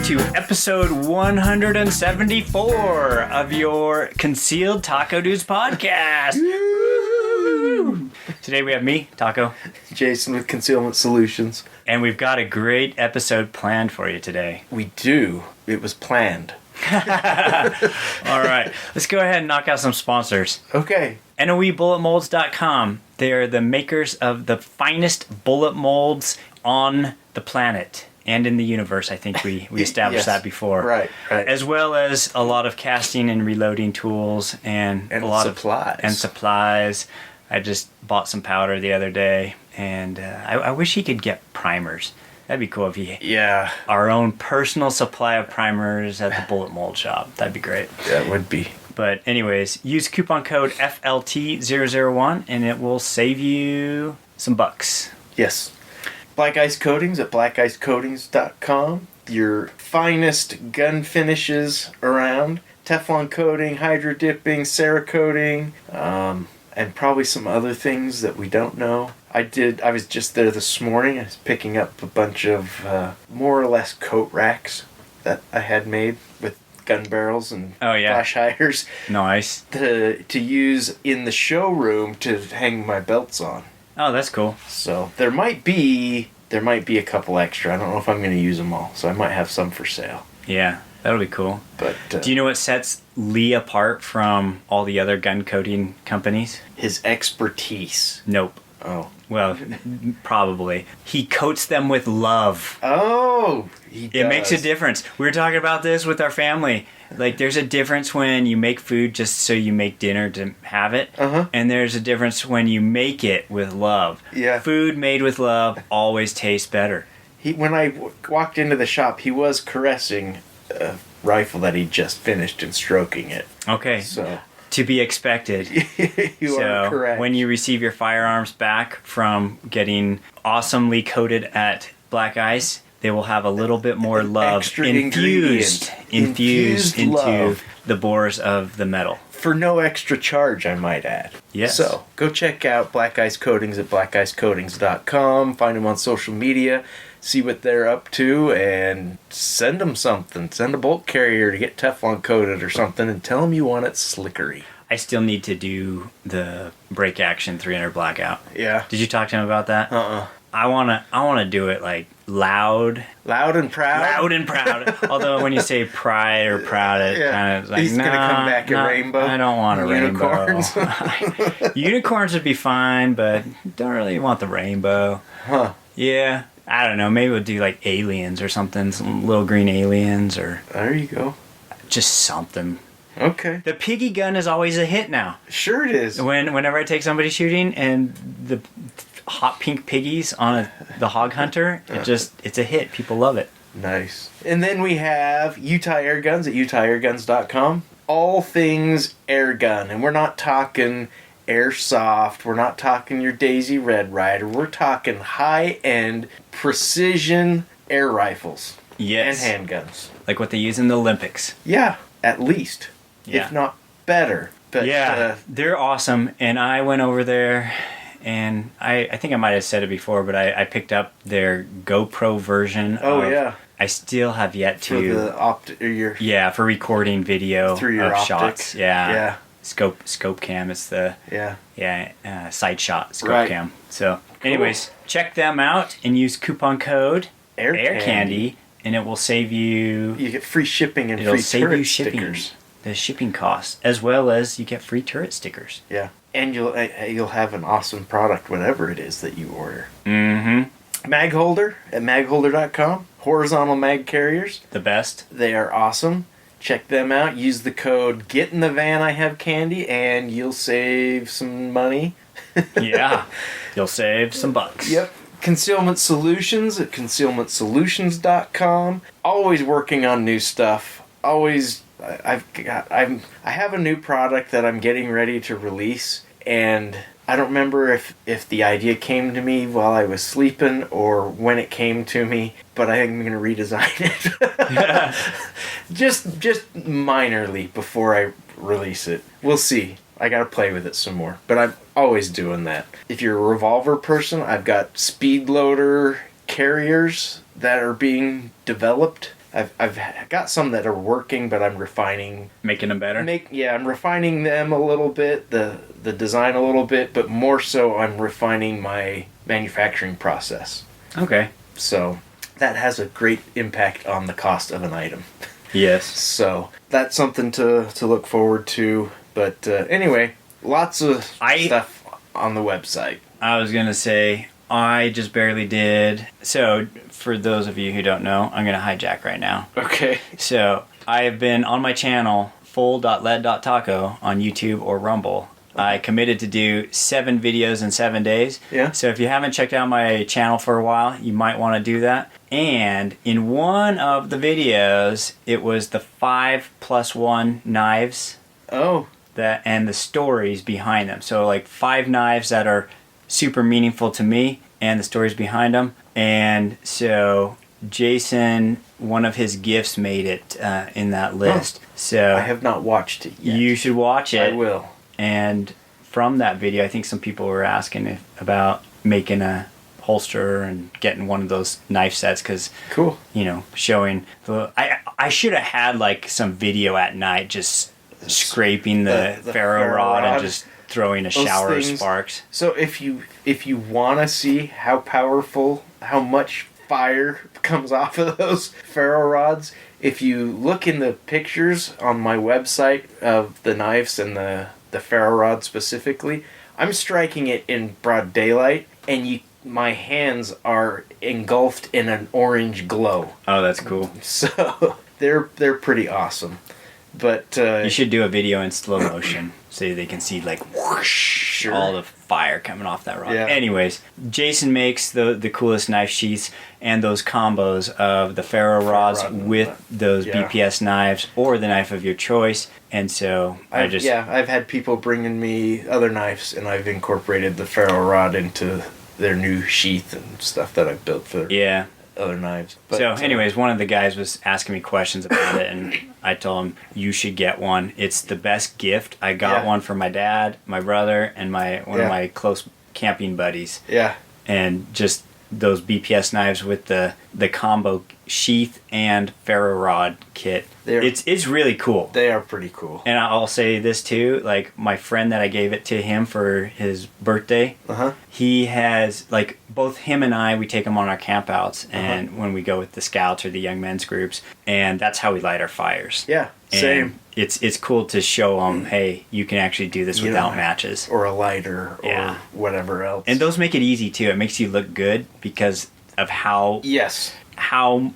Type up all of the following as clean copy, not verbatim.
to episode 174 of your Concealed Taco Dudes podcast. Woo! Today we have me, Taco. Jason with Concealment Solutions. And we've got a great episode planned for you today. We do. It was planned. All right. Let's go ahead and knock out some sponsors. Okay. NOEBulletMolds.com. They are the makers of the finest bullet molds on the planet and in the universe. I think we established that before. Right. As well as a lot of casting and reloading tools and a lot supplies. And supplies. I just bought some powder the other day, and I wish he could get primers. That'd be cool if he our own personal supply of primers at the bullet mold shop. That'd be great. That would be. But anyways, use coupon code FLT001 and it will save you some bucks. Yes. Black Ice Coatings at blackicecoatings.com. Your finest gun finishes around. Teflon coating, hydro dipping, Cerakoting, and probably some other things that we don't know. I was just there this morning. I was picking up a bunch of more or less coat racks that I had made with gun barrels and flash hiders. Nice. To use in the showroom to hang my belts on. Oh, that's cool. So there might be a couple extra. I don't know if I'm going to use them all, so I might have some for sale. Yeah, that'll be cool. But do you know what sets Lee apart from all the other gun coating companies? His expertise. Nope. Oh. Well, probably. He coats them with love. Oh, he does. It makes a difference. We were talking about this with our family. Like, there's a difference when you make food just so you make dinner to have it. Uh-huh. And there's a difference when you make it with love. Yeah. Food made with love always tastes better. When I walked into the shop, he was caressing a rifle that he just finished and stroking it. Okay. So... to be expected. You are correct. When you receive your firearms back from getting awesomely coated at Black Ice, they will have a little bit more love infused into love. the bores of the metal. For no extra charge, I might add. Yes. So, go check out Black Ice Coatings at blackicecoatings.com. Find them on social media. See what they're up to and send them something. Send a bolt carrier to get Teflon coated or something and tell them you want it slickery. I still need to do the break action 300 blackout. Yeah. Did you talk to him about that? Uh-uh. I wanna do it like loud. Loud and proud? Loud and proud. Although when you say pride or proud, it kind of like, he's going to come back in rainbow. I don't want a Unicorns. rainbow. Unicorns would be fine, but don't really want the rainbow. Huh. Yeah. I don't know. Maybe we'll do like aliens or something. Some little green aliens or... There you go. Just something. Okay. The piggy gun is always a hit now. Sure it is. Whenever I take somebody shooting and the hot pink piggies on the hog hunter, it's a hit. People love it. Nice. And then we have Utah Air Guns at utahairguns.com. All things air gun. And we're not talking... airsoft, we're not talking your Daisy Red Ryder, we're talking high-end precision air rifles. Yes. And handguns. Like what they use in the Olympics. Yeah, at least. Yeah. If not better. But they're awesome, and I went over there, and I think I might have said it before, but I picked up their GoPro version yeah. I still have yet to... for recording video through your of optic. shots. Yeah. Scope cam. It's the side shot scope cam. So, anyways, check them out and use coupon code Air Candy, and it will save you. You get free shipping and free turret stickers. The shipping costs, as well as you get free turret stickers. Yeah, and you'll have an awesome product, whatever it is that you order. Mm-hmm. Mag holder at magholder.com. Horizontal mag carriers. The best. They are awesome. Check them out. Use the code Get in the Van I Have Candy, and you'll save some money. Yeah, you'll save some bucks. Yep. Concealment Solutions at concealmentsolutions.com. Always working on new stuff. Always. I have a new product that I'm getting ready to release, and I don't remember if the idea came to me while I was sleeping or when it came to me, but I think I'm going to redesign it. just minorly before I release it. We'll see. I got to play with it some more, but I'm always doing that. If you're a revolver person, I've got speed loader carriers that are being developed I've got some that are working, but I'm refining. Making them better? I'm refining them a little bit, the design a little bit, but more so I'm refining my manufacturing process. Okay. So that has a great impact on the cost of an item. Yes. So that's something to look forward to. But anyway, lots of stuff on the website. I was going to say, I just barely did. So for those of you who don't know, I'm going to hijack right now. Okay. So I have been on my channel, Full.Lead.Taco on YouTube or Rumble. I committed to do 7 videos in 7 days. Yeah. So if you haven't checked out my channel for a while, you might want to do that. And in one of the videos, it was the 5+1 knives. Oh. And the stories behind them. So like 5 knives that are super meaningful to me and the stories behind them. And so Jason, one of his gifts made it in that list. So I have not watched it yet. You should watch it. I will. And from that video, I think some people were asking about making a holster and getting one of those knife sets because, cool. Showing the. I should have had like some video at night just scraping the ferro rod and just throwing a shower of sparks. So if you want to see how powerful, how much fire comes off of those ferro rods, if you look in the pictures on my website of the knives and the ferro rod specifically, I'm striking it in broad daylight, and my hands are engulfed in an orange glow. Oh, that's cool. So they're pretty awesome. But you should do a video in slow motion so they can see like whoosh, all the fire coming off that rod. Yeah. Anyways, Jason makes the coolest knife sheaths and those combos of the ferro rods with those BPS knives or the knife of your choice. And so I've had people bringing me other knives, and I've incorporated the ferro rod into their new sheath and stuff that I've built for other knives. But, so anyways, one of the guys was asking me questions about it, and I told him, you should get one. It's the best gift. I got one for my dad, my brother, and one of my close camping buddies. Yeah. And just those BPS knives with the combo sheath and ferro rod kit. It's really cool. They are pretty cool. And I'll say this too, like my friend that I gave it to him for his birthday, he has, like, both him and I, we take him on our campouts and when we go with the scouts or the young men's groups, and that's how we light our fires. Yeah, same. And it's cool to show them, hey, you can actually do this without matches. Or a lighter or whatever else. And those make it easy too. It makes you look good because of how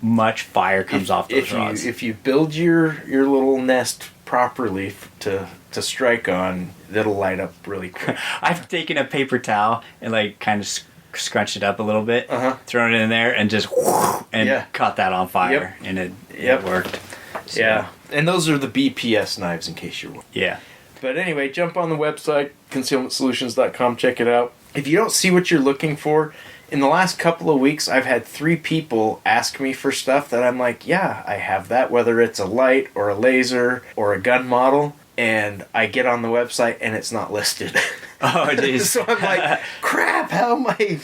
much fire comes off those rods. If you build your little nest properly to strike on, that'll light up really quick. I've taken a paper towel and like kind of scrunched it up a little bit, thrown it in there, and just caught that on fire, and it worked. So. Yeah, and those are the BPS knives, in case you're wondering. Yeah. But anyway, jump on the website, concealmentsolutions.com, check it out. If you don't see what you're looking for, in the last couple of weeks, I've had 3 people ask me for stuff that I'm like, yeah, I have that, whether it's a light or a laser or a gun model, and I get on the website and it's not listed. Oh, jeez. So I'm like, crap, how am I...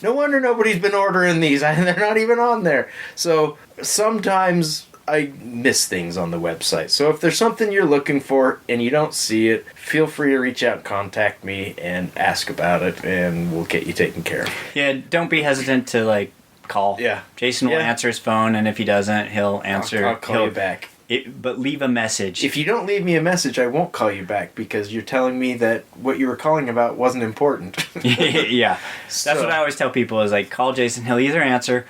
No wonder nobody's been ordering these. They're not even on there. So sometimes I miss things on the website. So if there's something you're looking for and you don't see it, feel free to reach out and contact me and ask about it, and we'll get you taken care of. Yeah, don't be hesitant to, like, call. Yeah. Jason will answer his phone, and if he doesn't, he'll answer. I'll call you back. But leave a message. If you don't leave me a message, I won't call you back because you're telling me that what you were calling about wasn't important. Yeah. That's what I always tell people is, like, call Jason. He'll either answer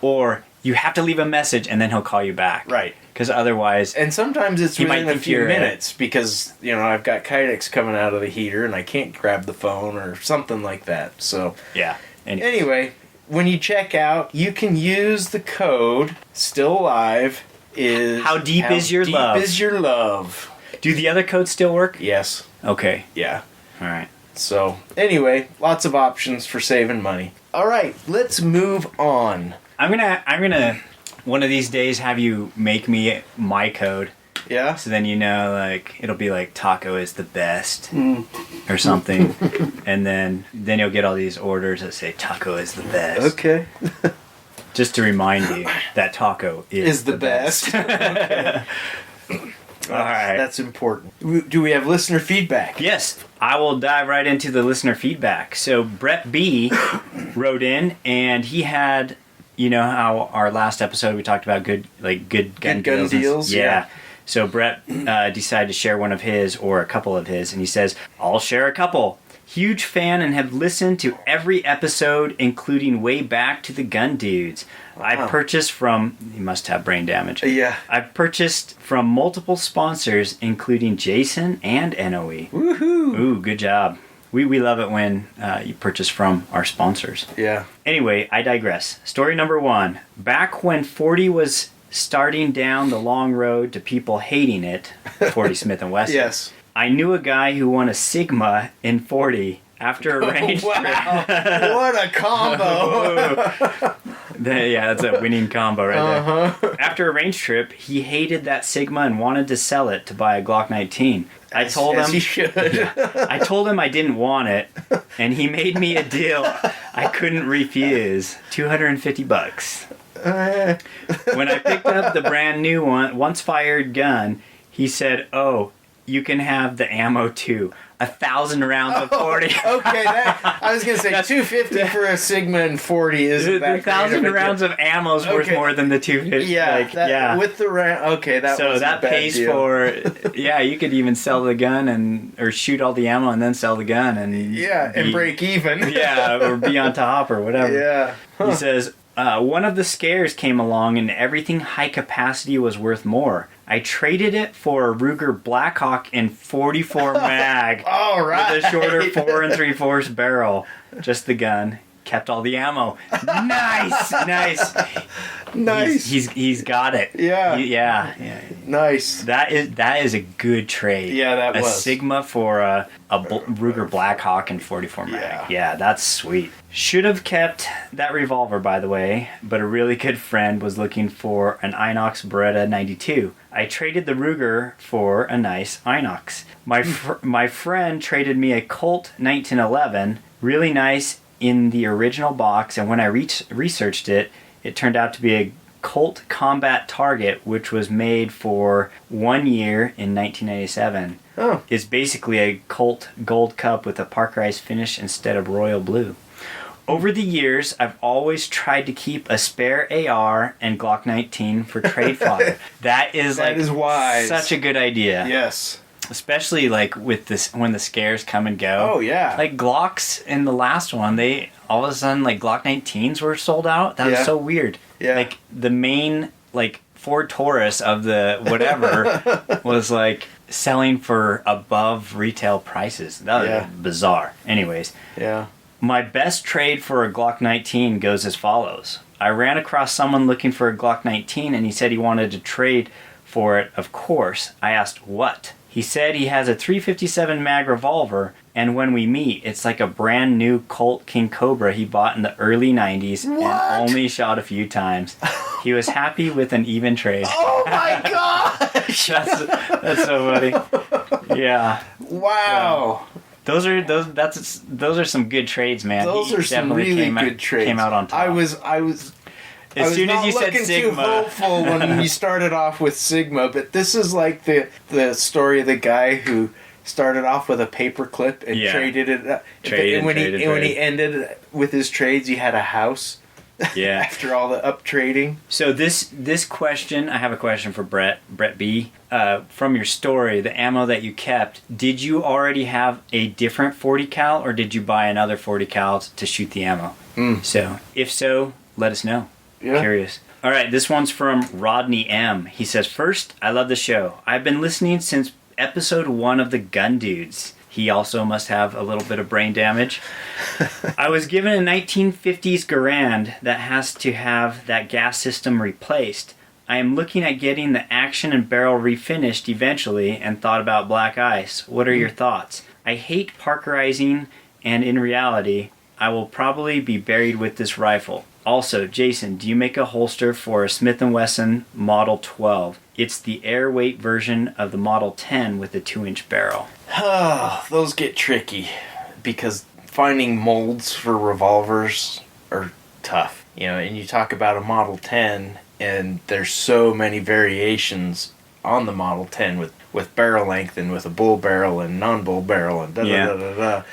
or you have to leave a message and then he'll call you back. Right. Because otherwise... And sometimes it's within a few minutes because, I've got Kydex coming out of the heater and I can't grab the phone or something like that. So... Yeah. Anyway, when you check out, you can use the code Still Alive... How deep is your love? How deep is your love? Do the other codes still work? Yes. Okay. Yeah. All right. So, anyway, lots of options for saving money. All right, let's move on. I'm gonna one of these days have you make me my code. Yeah. So then like it'll be like taco is the best or something, and then you'll get all these orders that say taco is the best. Okay. Just to remind you that taco is the best. Okay. All right. That's important. Do we have listener feedback? Yes. I will dive right into the listener feedback. So Brett B wrote in, and he had, you know how our last episode we talked about good gun deals. Yeah. So Brett decided to share one of his, or a couple of his, and he says, I'll share a couple. Huge fan and have listened to every episode, including way back to the Gun Dudes. Wow. I purchased from... You must have brain damage. Yeah. I've purchased from multiple sponsors, including Jason and NOE. Woohoo! Ooh, good job. We love it when you purchase from our sponsors. Yeah. Anyway, I digress. Story number 1. Back when 40 was starting down the long road to people hating it, 40 Smith & Wesson. Yes. I knew a guy who won a Sigma in 40 after a range trip. What a combo! Yeah, that's a winning combo right there. After a range trip, he hated that Sigma and wanted to sell it to buy a Glock 19. I told him he should. I told him I didn't want it, and he made me a deal I couldn't refuse. $250. When I picked up the brand new once fired gun, he said, "Oh, you can have the ammo too. 1,000 rounds of 40. Okay, I was gonna say $250 for a Sigma and 40 isn't that 1,000 rounds of ammo is worth more than the 250. Yeah, with the round. Okay, so that pays for. Yeah, you could even sell the gun or shoot all the ammo and then sell the gun and break even. Yeah, or be on top or whatever. Yeah. Huh. He says one of the scares came along and everything high capacity was worth more. I traded it for a Ruger Blackhawk in 44 mag. All right. With a shorter 4 3/4 barrel. Just the gun. Kept all the ammo. Nice. He's got it. Yeah. Yeah. Nice. That is a good trade. Yeah, that was. A Sigma for a Ruger Blackhawk in 44 mag. Yeah, that's sweet. Should have kept that revolver, by the way, but a really good friend was looking for an Inox Beretta 92. I traded the Ruger for a nice Inox. My friend traded me a Colt 1911, really nice in the original box, and when I researched it, it turned out to be a Colt Combat Target, which was made for 1 year in 1997. Oh. It's basically a Colt Gold Cup with a parkerized finish instead of royal blue. Over the years, I've always tried to keep a spare AR and Glock 19 for trade fodder. That is wise. Such a good idea. Yes. Especially like with this when the scares come and go. Oh yeah. Like Glocks in the last one, they all of a sudden like Glock 19s were sold out. That was so weird. Yeah. Like the main like Ford Taurus of the whatever was like selling for above retail prices. That was bizarre. Anyways. Yeah. My best trade for a Glock 19 goes as follows. I ran across someone looking for a Glock 19 and he said he wanted to trade for it, of course. I asked what? He said he has a .357 mag revolver, and when we meet, it's like a brand new Colt King Cobra he bought in the early 90s and only shot a few times. He was happy with an even trade. Oh my gosh! That's so funny. Yeah. Wow. Those are some good trades, man. Those are some really good trades. Came out on top. I was as soon as you said Sigma, too hopeful when you started off with Sigma, but this is like the story of the guy who started off with a paper clip and traded it. And when he ended with his trades, he had a house. Yeah. After all the up trading. So this question, I have a question for Brett B. From your story, the ammo that you kept, did you already have a different 40 cal or did you buy another 40 cal to shoot the ammo? So, if so, let us know. Yeah. Curious. All right, this one's from Rodney M. He says, first, I love the show. I've been listening since episode 1 of the Gun Dudes. He also must have a little bit of brain damage. I was given a 1950s Garand that has to have that gas system replaced. I am looking at getting the action and barrel refinished eventually and thought about black ice. What are your thoughts? I hate parkerizing, and in reality, I will probably be buried with this rifle. Also, Jason, do you make a holster for a Smith & Wesson Model 12? It's the airweight version of the Model 10 with a 2-inch barrel. Those get tricky because finding molds for revolvers are tough. And you talk about a Model 10, and there's so many variations on the Model 10 with barrel length and with a bull barrel and non-bull barrel and da-da-da-da-da.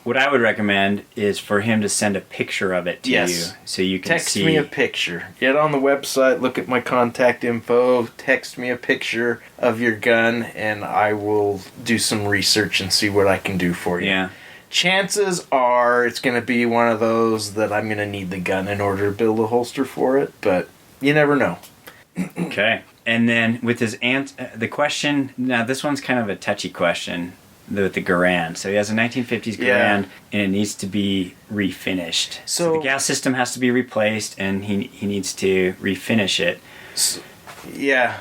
What I would recommend is for him to send a picture of it to you so you can text me a picture. Get on the website, look at my contact info, text me a picture of your gun, and I will do some research and see what I can do for you. Yeah. Chances are it's going to be one of those that I'm going to need the gun in order to build a holster for it, but you never know. Okay. And then with his the question, now this one's kind of a touchy question. With the Garand. So he has a 1950s Garand, and it needs to be refinished. So the gas system has to be replaced, and he needs to refinish it.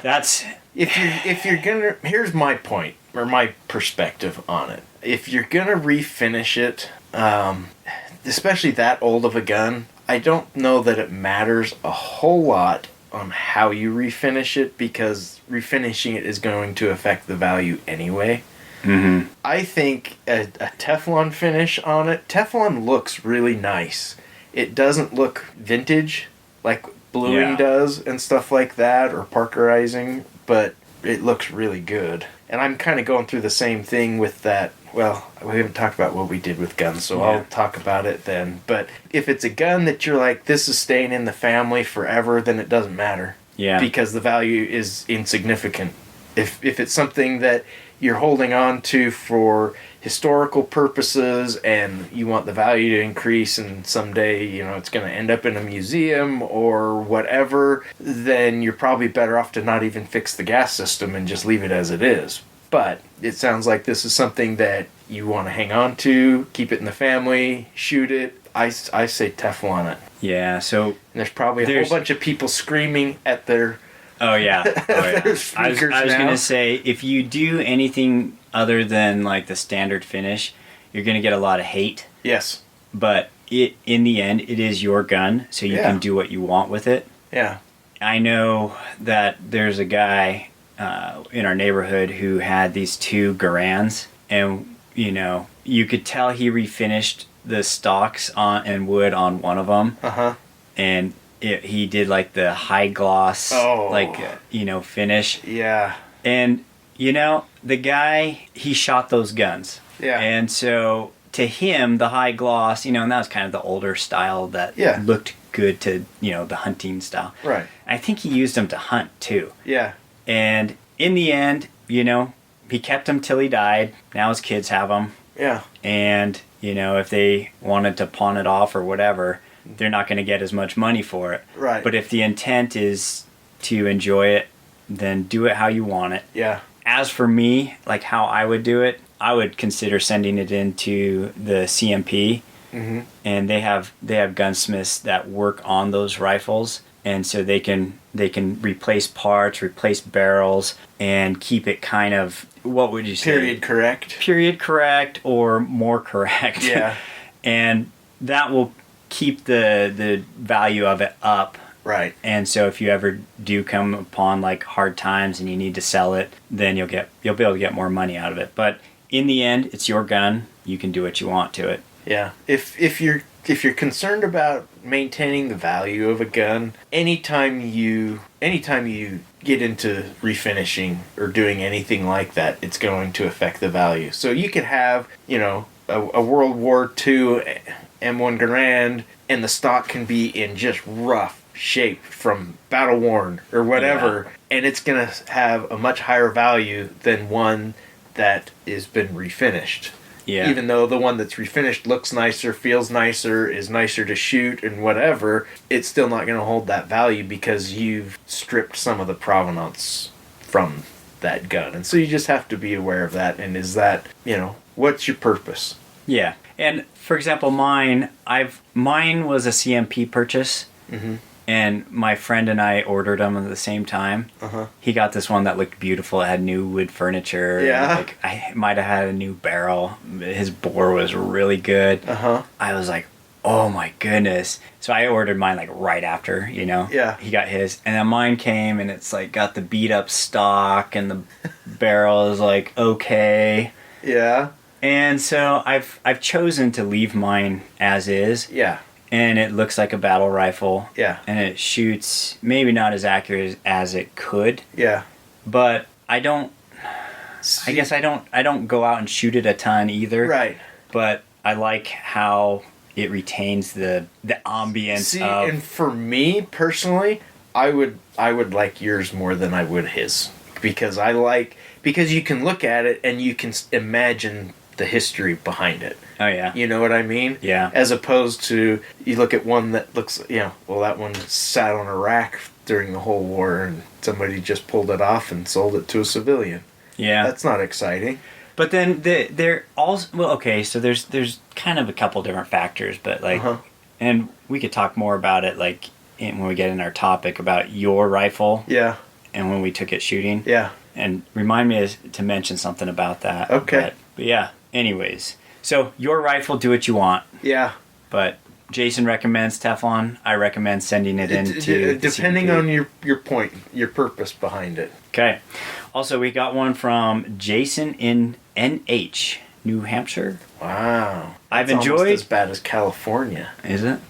That's if you're gonna. Here's my point or my perspective on it. If you're gonna refinish it, especially that old of a gun, I don't know that it matters a whole lot on how you refinish it, because refinishing it is going to affect the value anyway. Mm-hmm. I think a Teflon finish on it. Teflon looks really nice. It doesn't look vintage like bluing does and stuff like that, or Parkerizing, but it looks really good. And I'm kind of going through the same thing with that. Well, we haven't talked about what we did with guns, so I'll talk about it then. But if it's a gun that you're like, this is staying in the family forever, then it doesn't matter. Yeah. Because the value is insignificant. If it's something that you're holding on to for historical purposes and you want the value to increase and someday, it's going to end up in a museum or whatever, then you're probably better off to not even fix the gas system and just leave it as it is. But it sounds like this is something that you want to hang on to, keep it in the family, shoot it. I say Teflon it. Yeah, so... And there's probably a whole bunch of people screaming at their... Oh yeah. I was going to say, if you do anything other than like the standard finish, you're going to get a lot of hate. Yes. But in the end, it is your gun, so you can do what you want with it. Yeah. I know that there's a guy in our neighborhood who had these two Garands, and you could tell he refinished the stocks and wood on one of them. Uh-huh. And he did like the high gloss, finish. Yeah. And, the guy, he shot those guns. Yeah. And so to him, the high gloss, and that was kind of the older style that looked good to, the hunting style. Right. I think he used them to hunt too. Yeah. And in the end, he kept them till he died. Now his kids have them. Yeah. And, if they wanted to pawn it off or whatever, they're not going to get as much money for it. Right. But if the intent is to enjoy it, then do it how you want it. Yeah. As for me, like how I would do it, I would consider sending it into the CMP. Mm-hmm. And they have gunsmiths that work on those rifles, and so they can replace parts, replace barrels, and keep it kind of, what would you say? Period correct or more correct. Yeah. And that will keep the value of it up. Right. And so if you ever do come upon like hard times and you need to sell it, then you'll be able to get more money out of it. But in the end, it's your gun. You can do what you want to it. Yeah. If you're concerned about maintaining the value of a gun, anytime you get into refinishing or doing anything like that, it's going to affect the value. So you could have, a World War II M1 Garand, and the stock can be in just rough shape from battle worn or whatever, and it's going to have a much higher value than one that has been refinished. Yeah. Even though the one that's refinished looks nicer, feels nicer, is nicer to shoot and whatever, it's still not going to hold that value because you've stripped some of the provenance from that gun. And so you just have to be aware of that. And is that, what's your purpose? Yeah. And for example, mine was a CMP purchase. Mm-hmm. And my friend and I ordered them at the same time. Uh-huh. He got this one that looked beautiful. It had new wood furniture. Yeah. I might have had a new barrel. His bore was really good. Uh-huh. I was like, oh my goodness. So I ordered mine like right after, Yeah. He got his. And then mine came and it's like got the beat up stock and the barrel is like okay. Yeah. And so I've chosen to leave mine as is. Yeah. and it looks like a battle rifle. Yeah. And it shoots maybe not as accurate as it could. Yeah. But I don't. I guess I don't go out and shoot it a ton either. Right. But I like how it retains the ambience of. And for me personally, I would like yours more than I would his, because you can look at it and you can imagine the history behind it. Oh yeah. You know what I mean? Yeah. As opposed to you look at one that looks, well, that one sat on a rack during the whole war and somebody just pulled it off and sold it to a civilian. Yeah. That's not exciting. But then they're also, well, okay, so there's kind of a couple different factors, but like, and we could talk more about it like when we get in our topic about your rifle. Yeah. And when we took it shooting. Yeah. And remind me to mention something about that. Okay. But yeah, anyways. So your rifle, do what you want. Yeah. But Jason recommends Teflon. I recommend sending it into depending on your point, your purpose behind it. Okay. Also, we got one from Jason in NH, New Hampshire. Wow. I've It's enjoyed. almost as bad as California. Is it?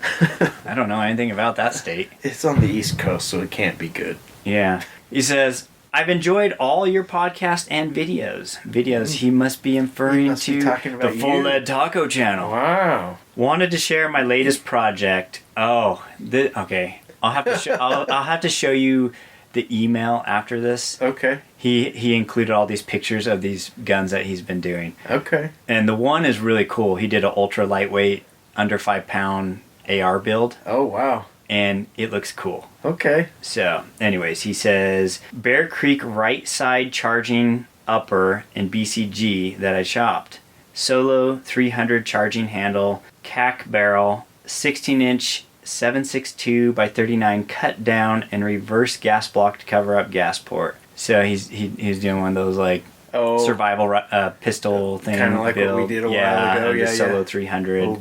I don't know anything about that state. It's on the East Coast, so it can't be good. Yeah. He says, I've enjoyed all your podcasts and videos. He must be inferring to the Full.Lead.Taco channel. Wow. Wanted to share my latest project. Oh, okay. I'll have to I'll have to show you the email after this. Okay. He included all these pictures of these guns that he's been doing. Okay. And the one is really cool. He did an ultra lightweight, under 5-pound AR build. Oh, wow. And it looks cool. Okay. So, anyways, he says, Bear Creek right side charging upper in BCG that I shopped. Solo 300 charging handle, CAC barrel, 16-inch 7.62 by 39 cut down and reverse gas block to cover up gas port. So he's doing one of those like survival pistol thing. Kind of like build. what we did a while ago. Yeah, Solo 300.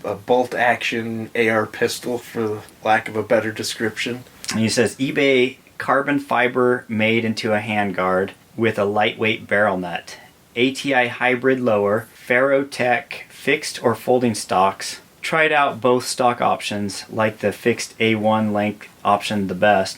A bolt action AR pistol, for lack of a better description. And he says eBay carbon fiber made into a handguard with a lightweight barrel nut. ATI hybrid lower, Ferrotech fixed or folding stocks. Tried out both stock options, like the fixed A1 length option the best.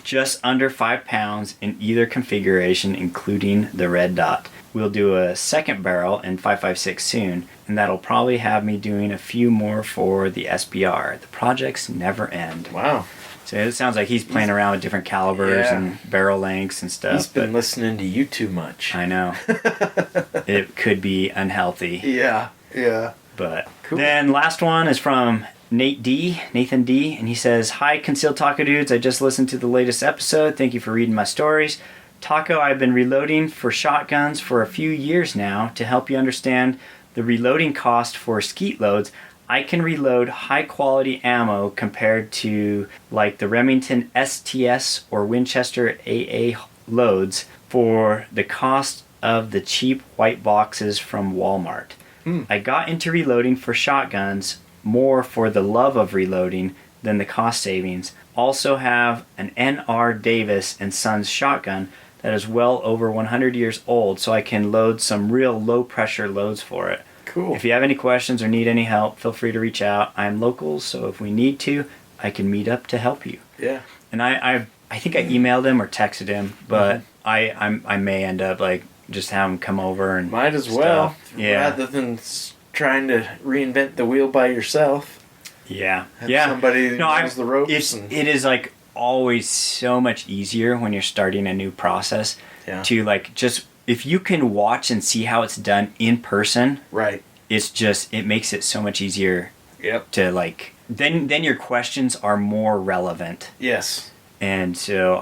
Just under 5 pounds in either configuration, including the red dot. We'll do a second barrel in 5.56 soon, and that'll probably have me doing a few more for the SBR. The projects never end. Wow. So it sounds like he's playing around with different calibers and barrel lengths and stuff. He's been listening to you too much. I know. It could be unhealthy. Yeah, yeah. But cool. Then last one is from Nathan D, and he says, Hi, Concealed Taco Dudes. I just listened to the latest episode. Thank you for reading my stories. Taco, I've been reloading for shotguns for a few years now. To help you understand the reloading cost for skeet loads, I can reload high quality ammo compared to like the Remington STS or Winchester AA loads for the cost of the cheap white boxes from Walmart. I got into reloading for shotguns more for the love of reloading than the cost savings. Also have an NR Davis & Sons shotgun that is well over 100 years old, so I can load some real low pressure loads for it. Cool. If you have any questions or need any help, feel free to reach out. I'm local, so if we need to, I can meet up to help you. Yeah. And I think I emailed him or texted him, but I may end up like just have him come over and might as stuff. well. Yeah. Rather than trying to reinvent the wheel by yourself. Yeah. Have somebody who knows the ropes. It is like always so much easier when you're starting a new process to like just if you can watch and see how it's done in person. Right. It makes it so much easier. Yep. To like then your questions are more relevant. Yes. And so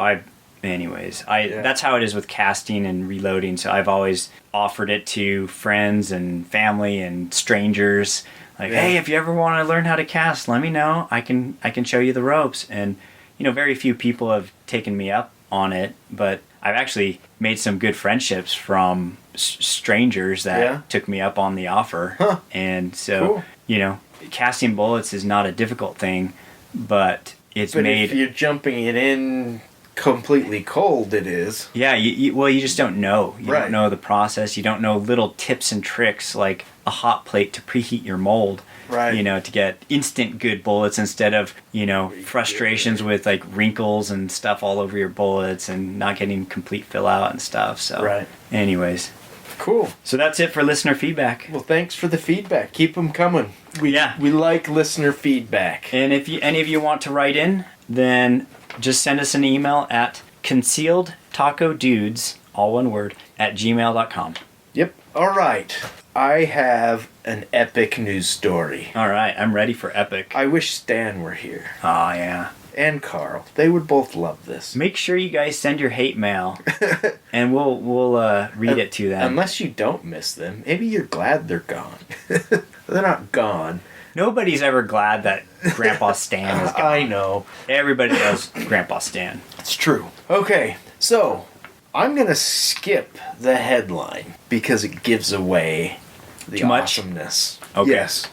that's how it is with casting and reloading. So I've always offered it to friends and family and strangers. Like, hey, if you ever want to learn how to cast, let me know. I can show you the ropes. And very few people have taken me up on it, but I've actually made some good friendships from strangers that took me up on the offer. Huh. And so, casting bullets is not a difficult thing, but if you're jumping it in completely cold, it is. Yeah, you just don't know. You don't know the process. You don't know little tips and tricks like a hot plate to preheat your mold. Right. To get instant good bullets instead of, frustrations with like wrinkles and stuff all over your bullets and not getting complete fill out and stuff. So, right. Anyways. Cool. So that's it for listener feedback. Well, thanks for the feedback. Keep them coming. We like listener feedback. And if any of you want to write in, then just send us an email at concealedtacodudes, all one word, @gmail.com. Yep. All right. I have an epic news story. All right. I'm ready for epic. I wish Stan were here. Oh, yeah. And Carl. They would both love this. Make sure you guys send your hate mail, and we'll read it to them. Unless you don't miss them. Maybe you're glad they're gone. They're not gone. Nobody's ever glad that Grandpa Stan is gone. I know. Everybody loves Grandpa Stan. It's true. Okay, so I'm going to skip the headline because it gives away the awesomeness. Okay. Yes.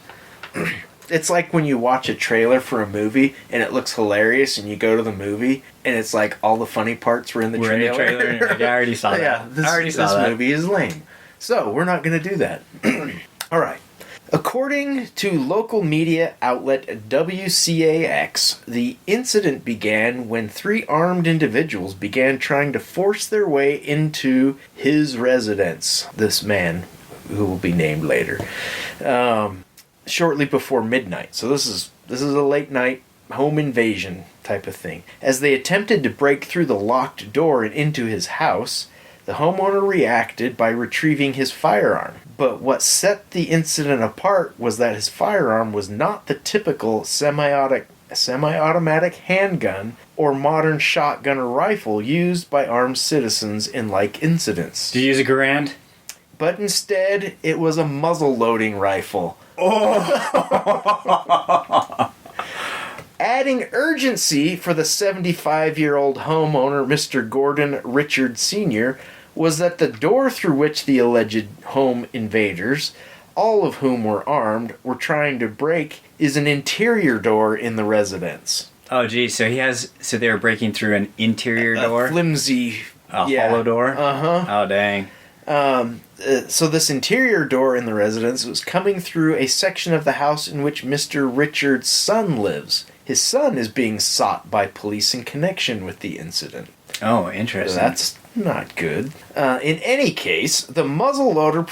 It's like when you watch a trailer for a movie and it looks hilarious and you go to the movie and it's like all the funny parts were in the trailer. In the trailer and you're like, I already saw that. Yeah, this movie is lame. So we're not going to do that. All right. According to local media outlet WCAX, the incident began when 3 armed individuals began trying to force their way into his residence. This man, who will be named later, shortly before midnight. So this is a late night home invasion type of thing. As they attempted to break through the locked door and into his house, the homeowner reacted by retrieving his firearm. But what set the incident apart was that his firearm was not the typical semi-automatic handgun or modern shotgun or rifle used by armed citizens in like incidents. Did you use a Garand? But instead, it was a muzzle-loading rifle. Oh! Adding urgency for the 75-year-old homeowner, Mr. Gordon Richard Sr., was that the door through which the alleged home invaders, all of whom were armed, were trying to break is an interior door in the residence. Oh, geez. So they were breaking through an interior door? A flimsy... hollow door? Uh-huh. Oh, dang. So this interior door in the residence was coming through a section of the house in which Mr. Richard's son lives. His son is being sought by police in connection with the incident. Oh, interesting. So that's not good. In any case, the muzzleloader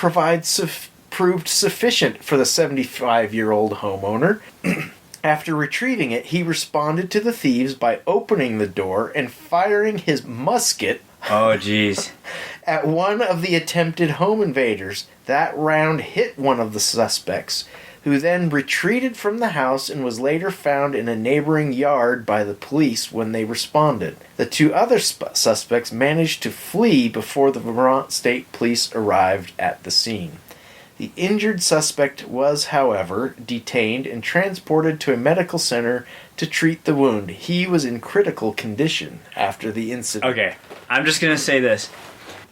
proved sufficient for the 75-year-old homeowner. After retrieving it, he responded to the thieves by opening the door and firing his musket. Oh, jeez. At one of the attempted home invaders. That round hit one of the suspects, who then retreated from the house and was later found in a neighboring yard by the police when they responded. The 2 other suspects managed to flee before the Vermont State Police arrived at the scene. The injured suspect was, however, detained and transported to a medical center to treat the wound. He was in critical condition after the incident. Okay, I'm just going to say this.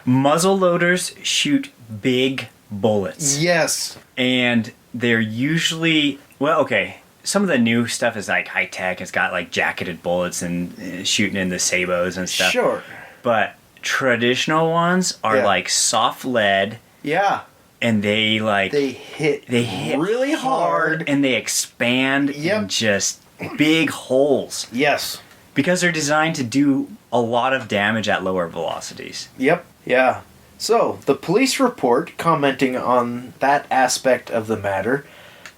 Muzzle loaders shoot big bullets. Yes. And they're usually... Well, okay, some of the new stuff is like high-tech. It's got like jacketed bullets and shooting in the sabots and stuff. Sure. But traditional ones are like soft lead. Yeah. And they hit really hard. And they expand in just big holes. Yes. Because they're designed to do a lot of damage at lower velocities. Yep. Yeah. So, the police report, commenting on that aspect of the matter,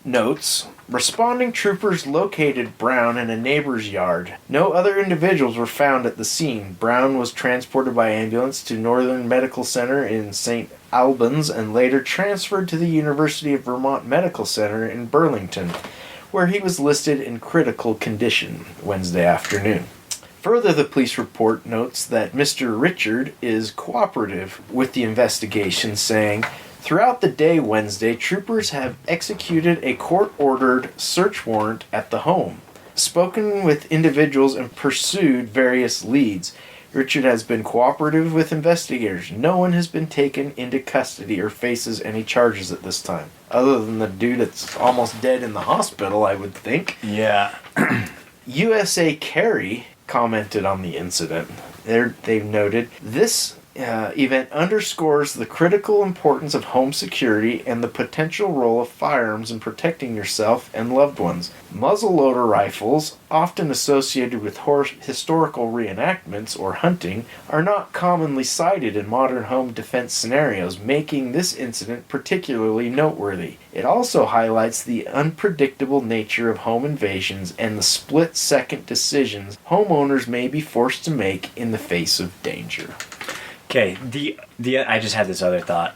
notes, responding troopers located Brown in a neighbor's yard. No other individuals were found at the scene. Brown was transported by ambulance to Northern Medical Center in St. Albans and later transferred to the University of Vermont Medical Center in Burlington, where he was listed in critical condition Wednesday afternoon. Further, the police report notes that Mr. Richard is cooperative with the investigation, saying, throughout the day Wednesday, troopers have executed a court-ordered search warrant at the home, spoken with individuals and pursued various leads. Richard has been cooperative with investigators. No one has been taken into custody or faces any charges at this time. Other than the dude that's almost dead in the hospital, I would think. Yeah. USA Carry commented on the incident. They've noted, this event underscores the critical importance of home security and the potential role of firearms in protecting yourself and loved ones. Muzzleloader rifles, often associated with historical reenactments or hunting, are not commonly cited in modern home defense scenarios, making this incident particularly noteworthy. It also highlights the unpredictable nature of home invasions and the split-second decisions homeowners may be forced to make in the face of danger. Okay, I just had this other thought.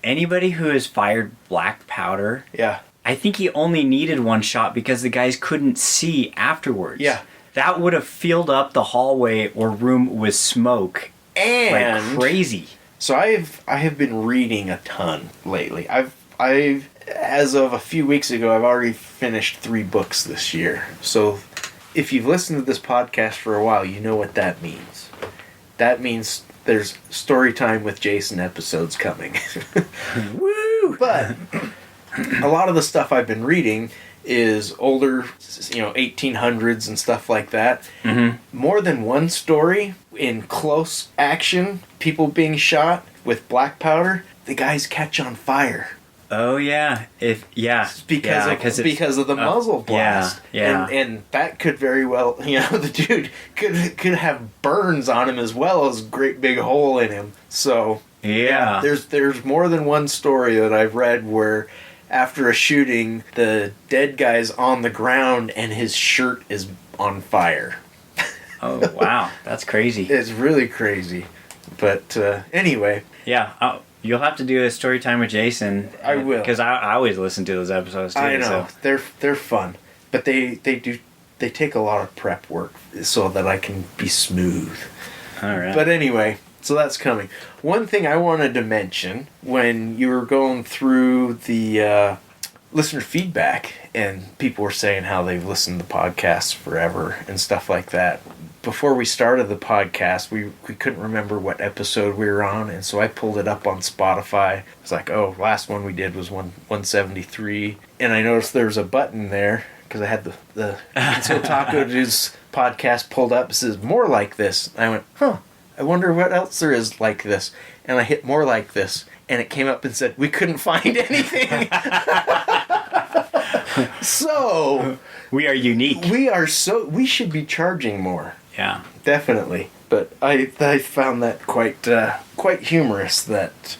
Anybody who has fired black powder, yeah, I think he only needed one shot because the guys couldn't see afterwards. Yeah. That would have filled up the hallway or room with smoke and like crazy. So I have been reading a ton lately. I've as of a few weeks ago, I've already finished 3 books this year. So if you've listened to this podcast for a while, you know what that means. That means there's story time with Jason episodes coming. Woo! But a lot of the stuff I've been reading is older, 1800s and stuff like that. Mm-hmm. More than one story in close action, people being shot with black powder, the guys catch on fire. Oh yeah, Because of the muzzle blast. Yeah. And that could very well, the dude could have burns on him as well as a great big hole in him. So yeah, there's more than one story that I've read where after a shooting, the dead guy's on the ground and his shirt is on fire. Oh wow, that's crazy. It's really crazy. But anyway. Yeah. You'll have to do a story time with Jason. I will, because I always listen to those episodes too. I know so. they're fun, but they take a lot of prep work so that I can be smooth. All right. But anyway, so that's coming. One thing I wanted to mention when you were going through the listener feedback and people were saying how they've listened to podcasts forever and stuff like that. Before we started the podcast, we couldn't remember what episode we were on, and so I pulled it up on Spotify. I was like, oh, last one we did was 173, and I noticed there was a button there, because I had the Full.Lead.Taco Dudes podcast pulled up. It says, more like this. And I went, I wonder what else there is like this. And I hit more like this, and it came up and said, we couldn't find anything. So... we are unique. We should be charging more. Yeah, definitely. But I found that quite humorous that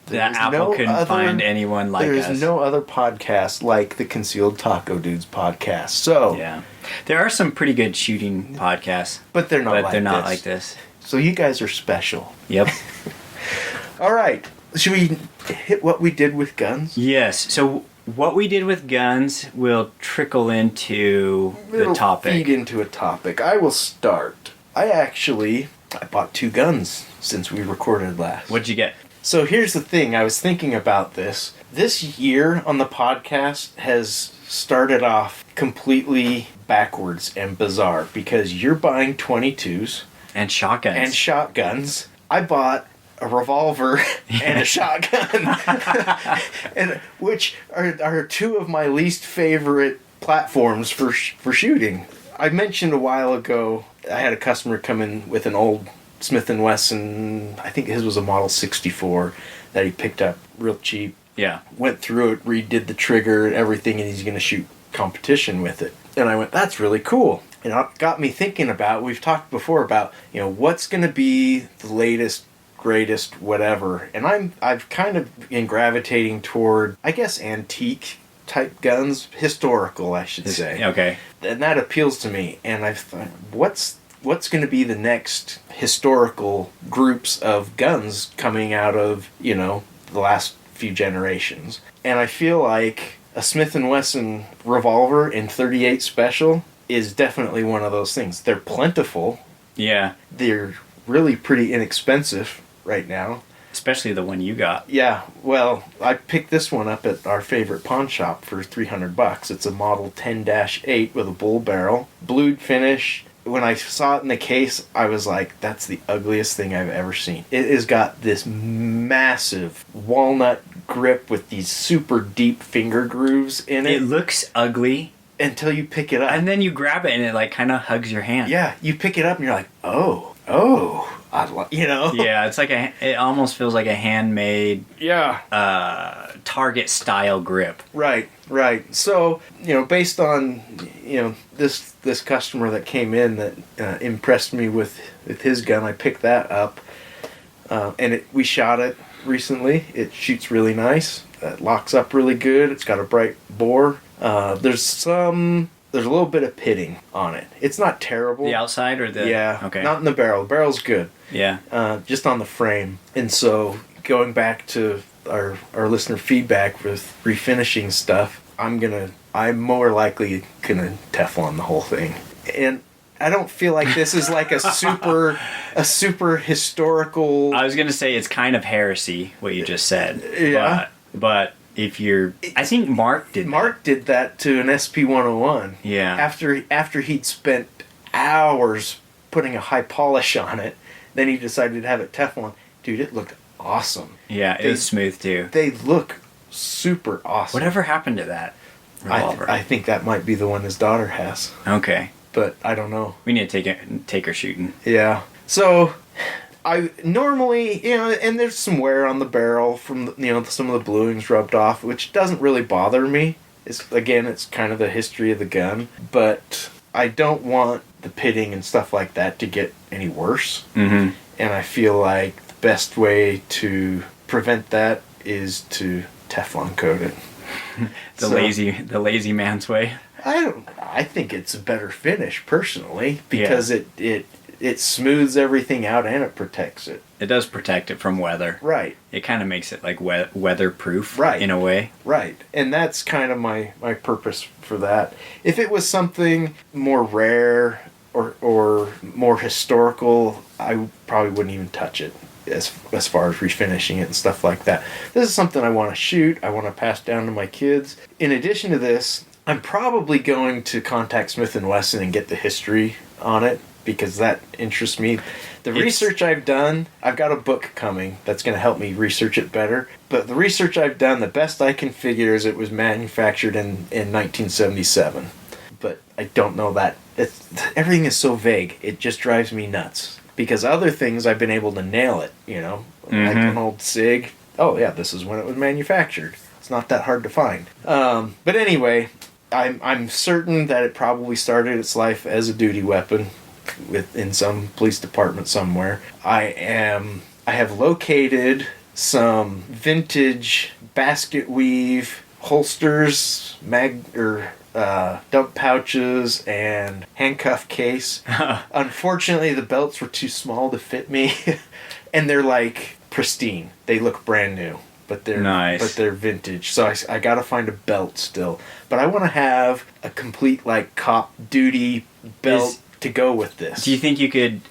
Apple couldn't find anyone like us. There's no other podcast like the Concealed Taco Dudes podcast. So yeah, there are some pretty good shooting podcasts, but they're not like this. So you guys are special. Yep. All right. Should we hit what we did with guns? Yes. So what we did with guns will trickle into the topic. Feed into a topic. I will start. I bought 2 guns since we recorded last. What'd you get? So here's the thing. I was thinking about this. This year on the podcast has started off completely backwards and bizarre because you're buying 22s. And shotguns. I bought a revolver and a shotgun, and which are 2 of my least favorite platforms for shooting. I mentioned a while ago I had a customer come in with an old Smith & Wesson, I think his was a Model 64 that he picked up real cheap. Yeah. Went through it, redid the trigger and everything, and he's going to shoot competition with it. And I went, that's really cool. And it got me thinking about, we've talked before about, what's going to be the latest, greatest, whatever. And I've kind of been gravitating toward, I guess, antique type guns, historical, I should say. Okay. And that appeals to me. And I've thought, what's going to be the next historical groups of guns coming out of, the last few generations? And I feel like a Smith & Wesson revolver in .38 Special is definitely one of those things. They're plentiful. Yeah. They're really pretty inexpensive right now. Especially the one you got. Yeah, well, I picked this one up at our favorite pawn shop for $300. It's a Model 10-8 with a bull barrel, blued finish. When I saw it in the case, I was like, that's the ugliest thing I've ever seen. It has got this massive walnut grip with these super deep finger grooves in it. It looks ugly. Until you pick it up. And then you grab it and it kind of hugs your hand. Yeah, you pick it up and you're like, oh, Yeah, it's like it almost feels like a handmade target style grip. Right. So, based on, this customer that came in that impressed me with his gun, I picked that up. And we shot it recently. It shoots really nice. It locks up really good. It's got a bright bore. There's a little bit of pitting on it. It's not terrible. The outside or the... Yeah. Okay. Not in the barrel. The barrel's good. Yeah. Just on the frame. And so, going back to our listener feedback with refinishing stuff, I'm more likely gonna Teflon the whole thing. And I don't feel like this is like a super historical... I was gonna say it's kind of heresy, what you just said. Yeah. But if you're... I think Mark did that to an SP-101. Yeah. After he'd spent hours putting a high polish on it, then he decided to have it Teflon. Dude, it looked awesome. Yeah, it was smooth too. They look super awesome. Whatever happened to that revolver? I think that might be the one his daughter has. Okay. But I don't know. We need to take her shooting. Yeah. So, I normally, and there's some wear on the barrel from, some of the bluings rubbed off, which doesn't really bother me. It's kind of the history of the gun. But I don't want the pitting and stuff like that to get any worse. Mm-hmm. And I feel like the best way to prevent that is to Teflon coat it. The lazy man's way. I think it's a better finish personally because it smooths everything out and it protects it. It does protect it from weather. Right. It kind of makes it like weatherproof. Right. In a way. Right. And that's kind of my purpose for that. If it was something more rare or more historical, I probably wouldn't even touch it as far as refinishing it and stuff like that. This is something I want to shoot. I want to pass down to my kids. In addition to this, I'm probably going to contact Smith & Wesson and get the history on it because that interests me. The research I've done, I've got a book coming that's going to help me research it better. But the research I've done, the best I can figure is it was manufactured in 1977. But I don't know that. Everything is so vague. It just drives me nuts. Because other things I've been able to nail it, like an old SIG. Oh yeah, this is when it was manufactured. It's not that hard to find. But anyway, I'm certain that it probably started its life as a duty weapon in some police department somewhere. I have located some vintage basket weave holsters, dump pouches, and handcuff case. Unfortunately, the belts were too small to fit me, and they're like pristine. They look brand new. But they're nice. But they're vintage, so I gotta find a belt still. But I want to have a complete like cop duty belt to go with this. Do you think you could,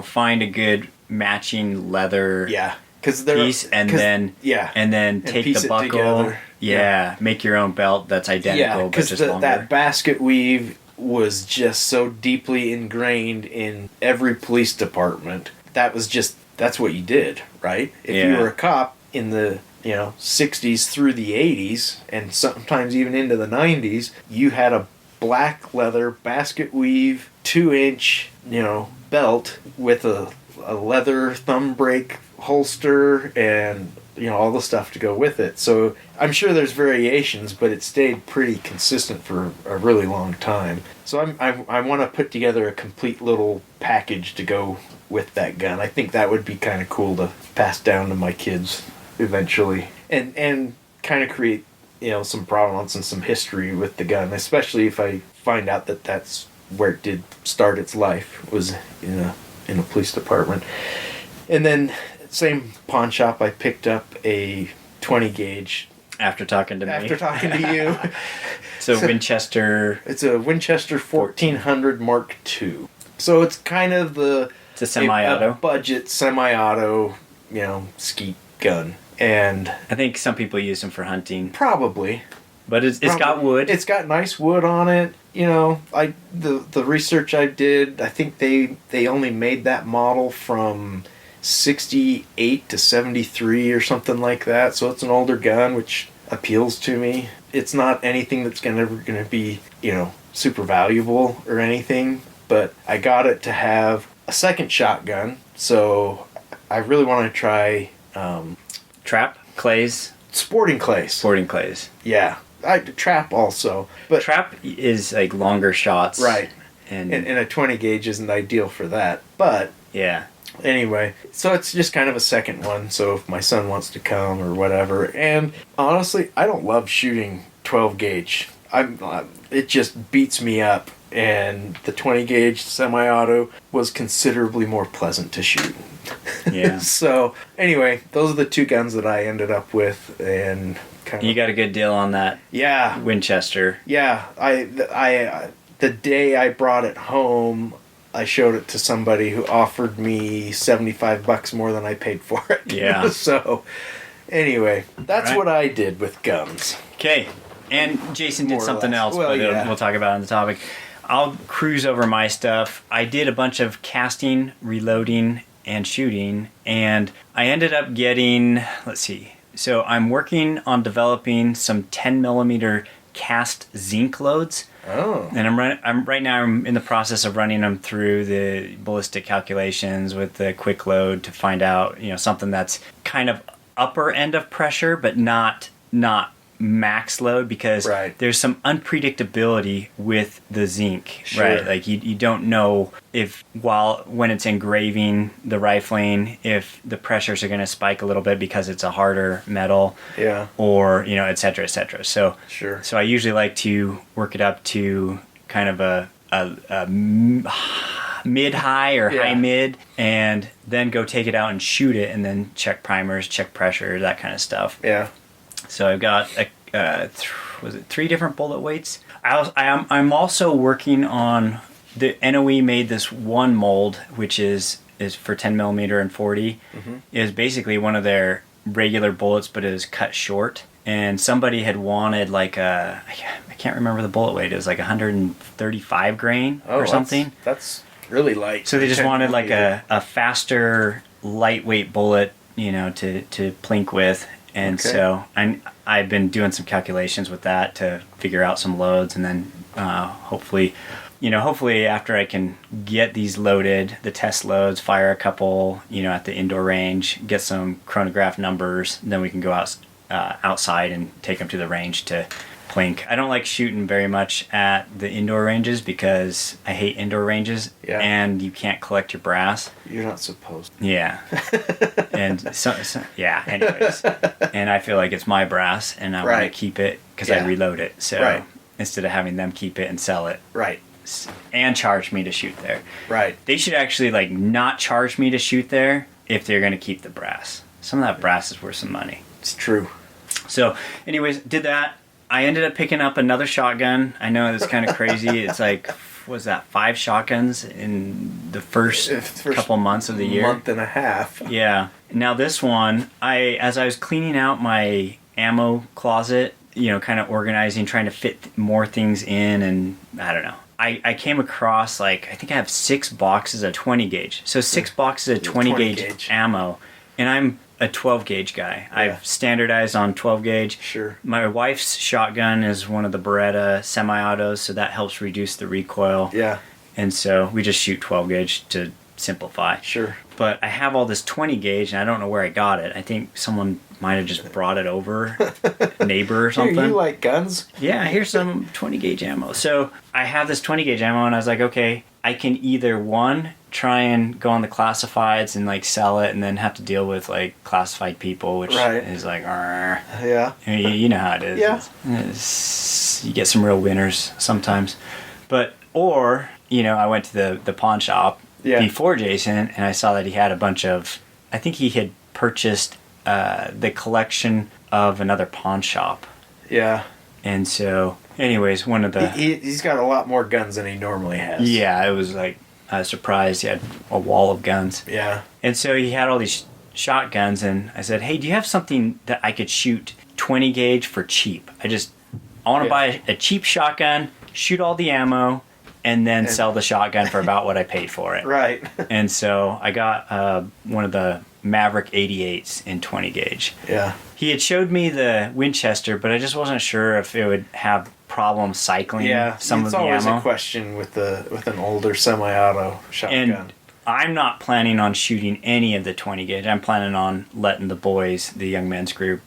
find a good matching leather? Yeah, piece and then take the buckle. Yeah, make your own belt that's identical but just longer. That basket weave was just so deeply ingrained in every police department. That's what you did, right? If you were a cop in the 60s through the 80s and sometimes even into the 90s, you had a black leather basket weave 2-inch belt with a leather thumb brake holster and all the stuff to go with it. So I'm sure there's variations, but it stayed pretty consistent for a really long time. So I want to put together a complete little package to go with that gun. I think that would be kind of cool to pass down to my kids eventually, and kind of create some provenance and some history with the gun, especially if I find out that that's where it did start its life, was in a police department. And then same pawn shop, I picked up a 20 gauge after talking to you. So Winchester. It's a Winchester 1400 Mark II. So it's kind of it's a semi-auto, a budget semi-auto, skeet gun. And I think some people use them for hunting. Probably. But it's got wood. It's got nice wood on it. The research I did, I think they only made that model from 68 to 73 or something like that. So it's an older gun, which appeals to me. It's not anything that's ever going to be, super valuable or anything. But I got it to have a second shotgun So I really want to try Trap clays. sporting clays. Sporting clays. Yeah. Trap also. But trap is like longer shots. Right. And a 20 gauge isn't ideal for that. But yeah. Anyway, so it's just kind of a second one. So if my son wants to come or whatever. And honestly, I don't love shooting 12 gauge. It just beats me up. And the 20 gauge semi-auto was considerably more pleasant to shoot. Yeah. So anyway, those are the two guns that I ended up with, and you got a good deal on that. Yeah. Winchester. Yeah. The day I brought it home, I showed it to somebody who offered me $75 more than I paid for it. Yeah. So anyway, that's what I did with guns. Okay. And Jason did something else, but we'll talk about it on the topic. I'll cruise over my stuff. I did a bunch of casting, reloading, and shooting, and I ended up getting, let's see, so I'm working on developing some 10mm cast zinc loads. Oh. And right now I'm in the process of running them through the ballistic calculations with the quick load to find out, something that's kind of upper end of pressure, but not max load, because there's some unpredictability with the zinc. Sure. Right? Like you don't know when it's engraving the rifling, if the pressures are going to spike a little bit because it's a harder metal. Yeah. Or, et cetera, et cetera. So, sure. So I usually like to work it up to kind of a mid-high or high-mid, and then go take it out and shoot it, and then check primers, check pressure, that kind of stuff. Yeah. So I've got three different bullet weights. I'm also working on the NOE made this one mold, which is for 10mm and 40. Mm-hmm. Is basically one of their regular bullets, but it is cut short. And somebody had wanted like I can't remember the bullet weight. It was like 135 grain or something. That's really light. So they just wanted like a faster, lightweight bullet, to plink with. And so I've been doing some calculations with that to figure out some loads, and then hopefully after I can get these loaded, the test loads, fire a couple, at the indoor range, get some chronograph numbers, then we can go outside and take them to the range to plink. I don't like shooting very much at the indoor ranges because I hate indoor ranges, and you can't collect your brass. You're not supposed to. Yeah. And anyways. And I feel like it's my brass, and I want to keep it because I reload it. So instead of having them keep it and sell it. Right. And charge me to shoot there. Right. They should actually not charge me to shoot there if they're going to keep the brass. Some of that brass is worth some money. It's true. So anyways, did that. I ended up picking up another shotgun. I know it's kind of crazy. It's like, was that 5 shotguns in the first couple months of the year? Month and a half. Yeah. Now this one, as I was cleaning out my ammo closet, kind of organizing, trying to fit more things in, and I don't know. I came across I think I have 6 boxes of 20 gauge. So 6 boxes of 20 gauge ammo, and I'm a 12 gauge guy. Yeah. I've standardized on 12 gauge. Sure. My wife's shotgun is one of the Beretta semi-autos, so that helps reduce the recoil. Yeah. And so we just shoot 12 gauge to simplify. Sure. But I have all this 20 gauge, and I don't know where I got it. I think someone might have just brought it over, a neighbor or something. Here, you like guns? Yeah, here's some 20 gauge ammo. So I have this 20 gauge ammo, and I was like, okay, I can either try and go on the classifieds and sell it, and then have to deal with classified people, which is yeah. You know how it is. Yeah. You get some real winners sometimes, or I went to the pawn shop before Jason, and I saw that he had a bunch of. I think he had purchased the collection of another pawn shop. Yeah. And so, anyways, one of the... He's got a lot more guns than he normally has. Yeah, it was I was surprised. He had a wall of guns. Yeah. And so he had all these shotguns, and I said, hey, do you have something that I could shoot 20 gauge for cheap? I want to buy a cheap shotgun, shoot all the ammo, and then sell the shotgun for about what I paid for it. Right. And so I got one of the Maverick 88s in 20 gauge. Yeah. He had showed me the Winchester, but I just wasn't sure if it would have problems cycling some of the ammo. It's always a question with an older semi-auto shotgun. And I'm not planning on shooting any of the 20 gauge. I'm planning on letting the boys, the young men's group,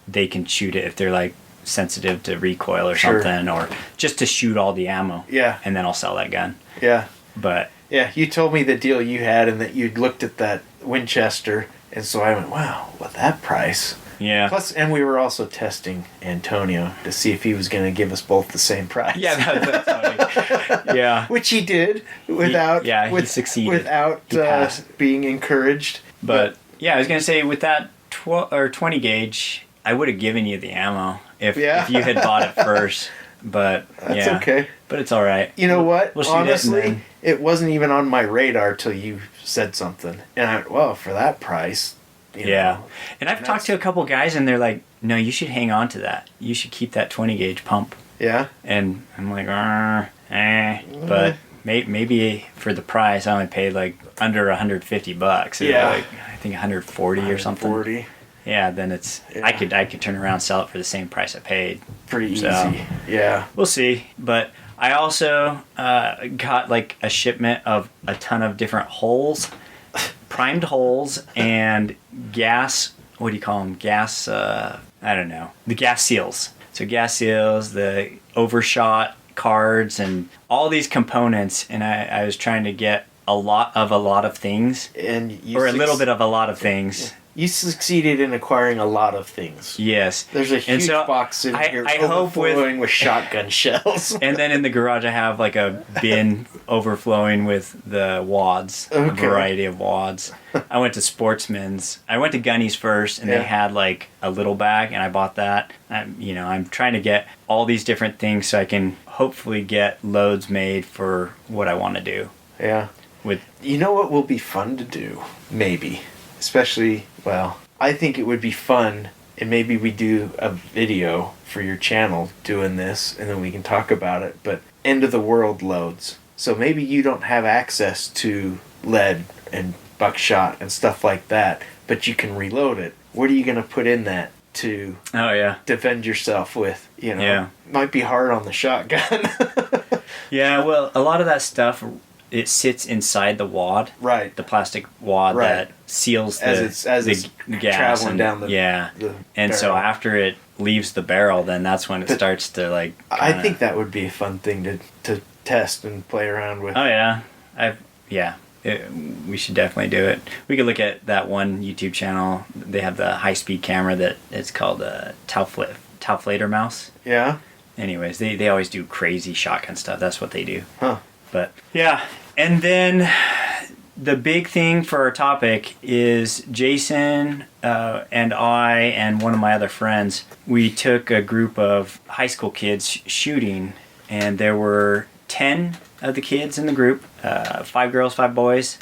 they can shoot it if they're like sensitive to recoil or something, or just to shoot all the ammo. Yeah. And then I'll sell that gun. Yeah. But yeah, you told me the deal you had and that you'd looked at that Winchester, and so I went, wow, what that price? yeah. Plus, and we were also testing Antonio to see if he was going to give us both the same price. Yeah, that's funny. Yeah. Which he did without he succeeded. Without being encouraged. But yeah, I was going to say with that 20 gauge, I would have given you the ammo if you had bought it first. But that's okay. But it's all right. You know what? We'll Honestly, it wasn't even on my radar till you said something. And I went, well, for that price, you know. And I've talked to a couple guys and they're like, no, you should hang on to that. You should keep that 20 gauge pump. Yeah. And I'm like, but maybe for the price, I only paid like under $150. Yeah. Like, I think 140 or something. 140. Yeah, then it's I could turn around and sell it for the same price I paid. Pretty easy. Yeah. We'll see. But I also got like a shipment of a ton of different holes, primed holes, and gas. What do you call them? Gas. I don't know. The gas seals. So gas seals, the overshot cards, and all these components. And I was trying to get a lot of things, and a little bit of a lot of things. Yeah. You succeeded in acquiring a lot of things. Yes. There's a huge box in here overflowing with shotgun shells. And then in the garage I have like a bin overflowing with the wads, a variety of wads. I went to Sportsman's. I went to Gunny's first, and they had like a little bag, and I bought that. I'm trying to get all these different things so I can hopefully get loads made for what I want to do. Yeah. You know what will be fun to do? Maybe. Especially, well, I think it would be fun, and maybe we do a video for your channel doing this, and then we can talk about it, but end of the world loads. So maybe you don't have access to lead and buckshot and stuff like that, but you can reload it. What are you going to put in that to defend yourself with? You know, might be hard on the shotgun. Yeah, well, a lot of that stuff, it sits inside the wad, right? The plastic wad that seals the gas traveling down the and barrel. So after it leaves the barrel, then that's when it starts to like. I think that would be a fun thing to test and play around with. Oh yeah, we should definitely do it. We could look at that one YouTube channel. They have the high speed camera that it's called a Tauflader mouse. Yeah. Anyways, they always do crazy shotgun stuff. That's what they do. Huh. But yeah. And then the big thing for our topic is Jason and I and one of my other friends, we took a group of high school kids shooting, and there were 10 of the kids in the group, 5 girls, 5 boys.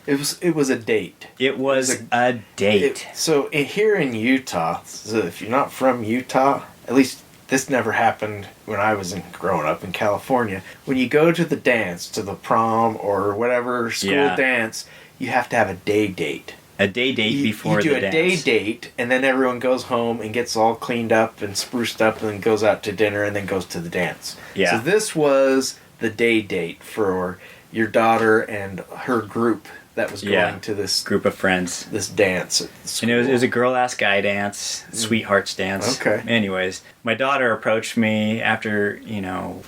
It was a date. It was a date. So here in Utah, so if you're not from Utah, at least this never happened when I was growing up in California. When you go to the dance, to the prom or whatever school dance, you have to have a day date. A day date before the dance. You do a day date, and then everyone goes home and gets all cleaned up and spruced up, and then goes out to dinner, and then goes to the dance. Yeah. So this was the day date for your daughter and her group that was going to this group of friends, this dance at school. And it was a girl ask guy dance, sweethearts dance. Okay. Anyways, my daughter approached me after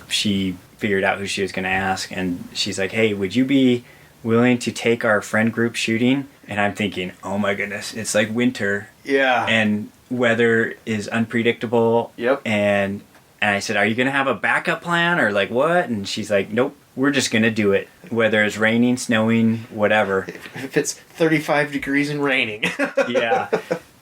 she figured out who she was going to ask, and she's like, "Hey, would you be willing to take our friend group shooting?" And I'm thinking, "Oh my goodness, it's like winter." Yeah. And weather is unpredictable. Yep. And I said, "Are you going to have a backup plan or like what?" And she's like, "Nope. We're just going to do it, whether it's raining, snowing, whatever." If it's 35 degrees and raining. Yeah.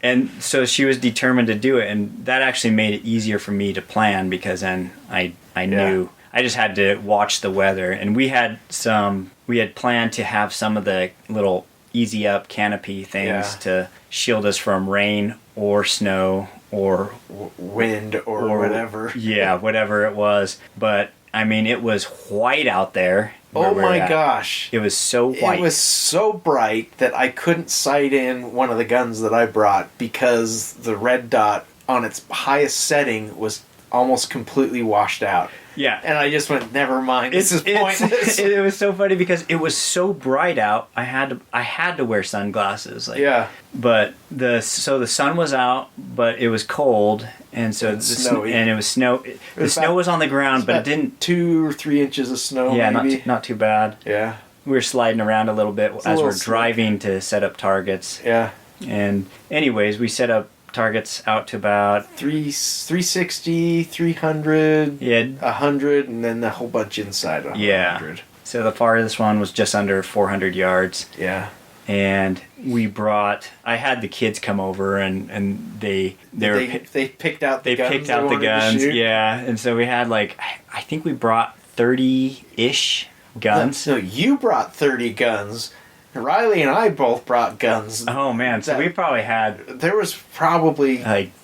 And so she was determined to do it, and that actually made it easier for me to plan, because then I knew. I just had to watch the weather, and we had planned to have some of the little easy up canopy things to shield us from rain or snow or wind or whatever. Yeah, whatever it was. But I mean, it was white out there. Oh my gosh. It was so white. It was so bright that I couldn't sight in one of the guns that I brought because the red dot on its highest setting was almost completely washed out. Yeah. And I just went, never mind. This is pointless. It was so funny because it was so bright out. I had to wear sunglasses. Like, yeah. But the sun was out, but it was cold, and so snowy. And it was snow. The snow was on the ground, but it didn't. 2 or 3 inches of snow. Yeah, maybe. not too bad. Yeah. We were sliding around a little bit as we're driving to set up targets. Yeah. And anyways, we set up targets out to about 360, 300, 100, and then a whole bunch inside 100. Yeah. So the farthest one was just under 400 yards. Yeah. And I had the kids come over and they picked out the guns. Yeah. And so we had I think we brought 30-ish guns. So you brought 30 guns. Riley and I both brought guns. Oh man, so we probably had... There was probably...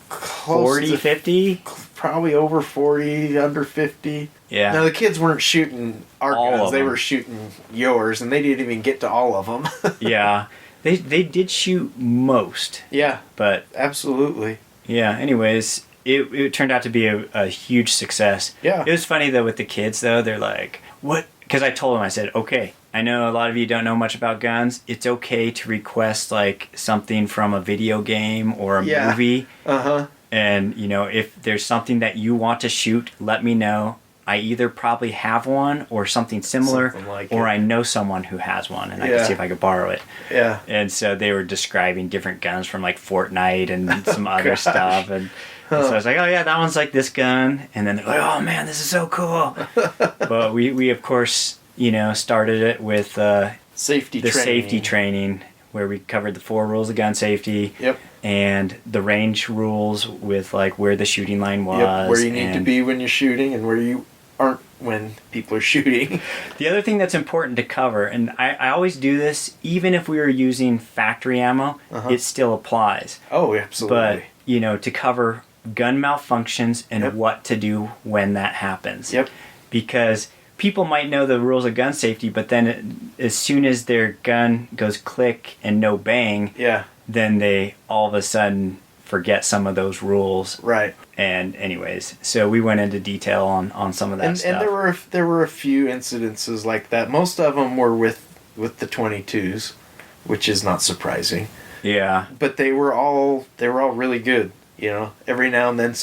40, 50? Probably over 40, under 50. Yeah. Now the kids weren't shooting our guns, they were shooting yours, and they didn't even get to all of them. Yeah. They did shoot most. Yeah. But... Absolutely. Yeah, anyways, it turned out to be a huge success. Yeah. It was funny though with the kids though, they're like, what? Because I told them, I said, okay, I know a lot of you don't know much about guns. It's okay to request something from a video game or a movie. Uh-huh. And, if there's something that you want to shoot, let me know. I either probably have one or something similar, or I know someone who has one, and I can see if I could borrow it. Yeah. And so they were describing different guns from Fortnite and some other stuff. And so I was like, oh yeah, that one's like this gun. And then they're like, oh man, this is so cool. But we of course, started it with safety training, where we covered the 4 rules of gun safety. Yep. And the range rules with where the shooting line was. Yep, where you need to be when you're shooting and where you aren't when people are shooting. The other thing that's important to cover, and I always do this, even if we were using factory ammo, it still applies. Oh, absolutely. But, to cover gun malfunctions and what to do when that happens. Yep. Because people might know the rules of gun safety, but then as soon as their gun goes click and no bang, then they all of a sudden forget some of those rules. Right. And anyways, so we went into detail on some of that stuff. And there were a few incidences like that. Most of them were with the 22s, which is not surprising. Yeah. But they were all really good. Every now and then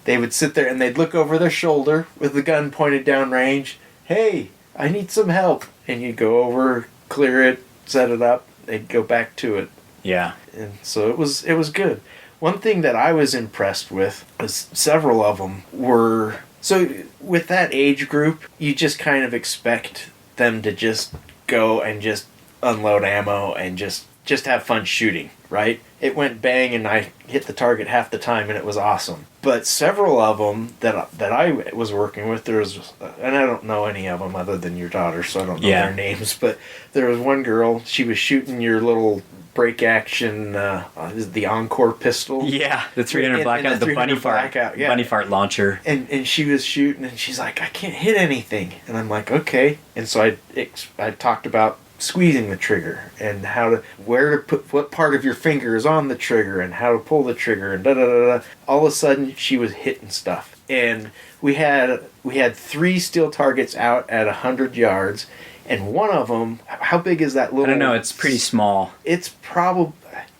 they would sit there and they'd look over their shoulder with the gun pointed down range. Hey, I need some help. And you'd go over, clear it, set it up. They'd go back to it. Yeah. And so it was good. One thing that I was impressed with was several of them were... So with that age group, you just kind of expect them to just go and just unload ammo and just have fun shooting, right? It went bang and I hit the target half the time and it was awesome. But several of them that I was working with, and I don't know any of them other than your daughter, so I don't know their names, but there was one girl, she was shooting your little break action, the Encore pistol. Yeah, the 300 blackout, the bunny fart launcher. And she was shooting and she's like, I can't hit anything. And I'm like, okay. And so I talked about squeezing the trigger and where to put what part of your finger is on the trigger and how to pull the trigger and da-da-da-da. All of a sudden she was hitting stuff. And we had 3 steel targets out at 100 yards. And one of them, how big is that little... I don't know, it's pretty small. It's probably...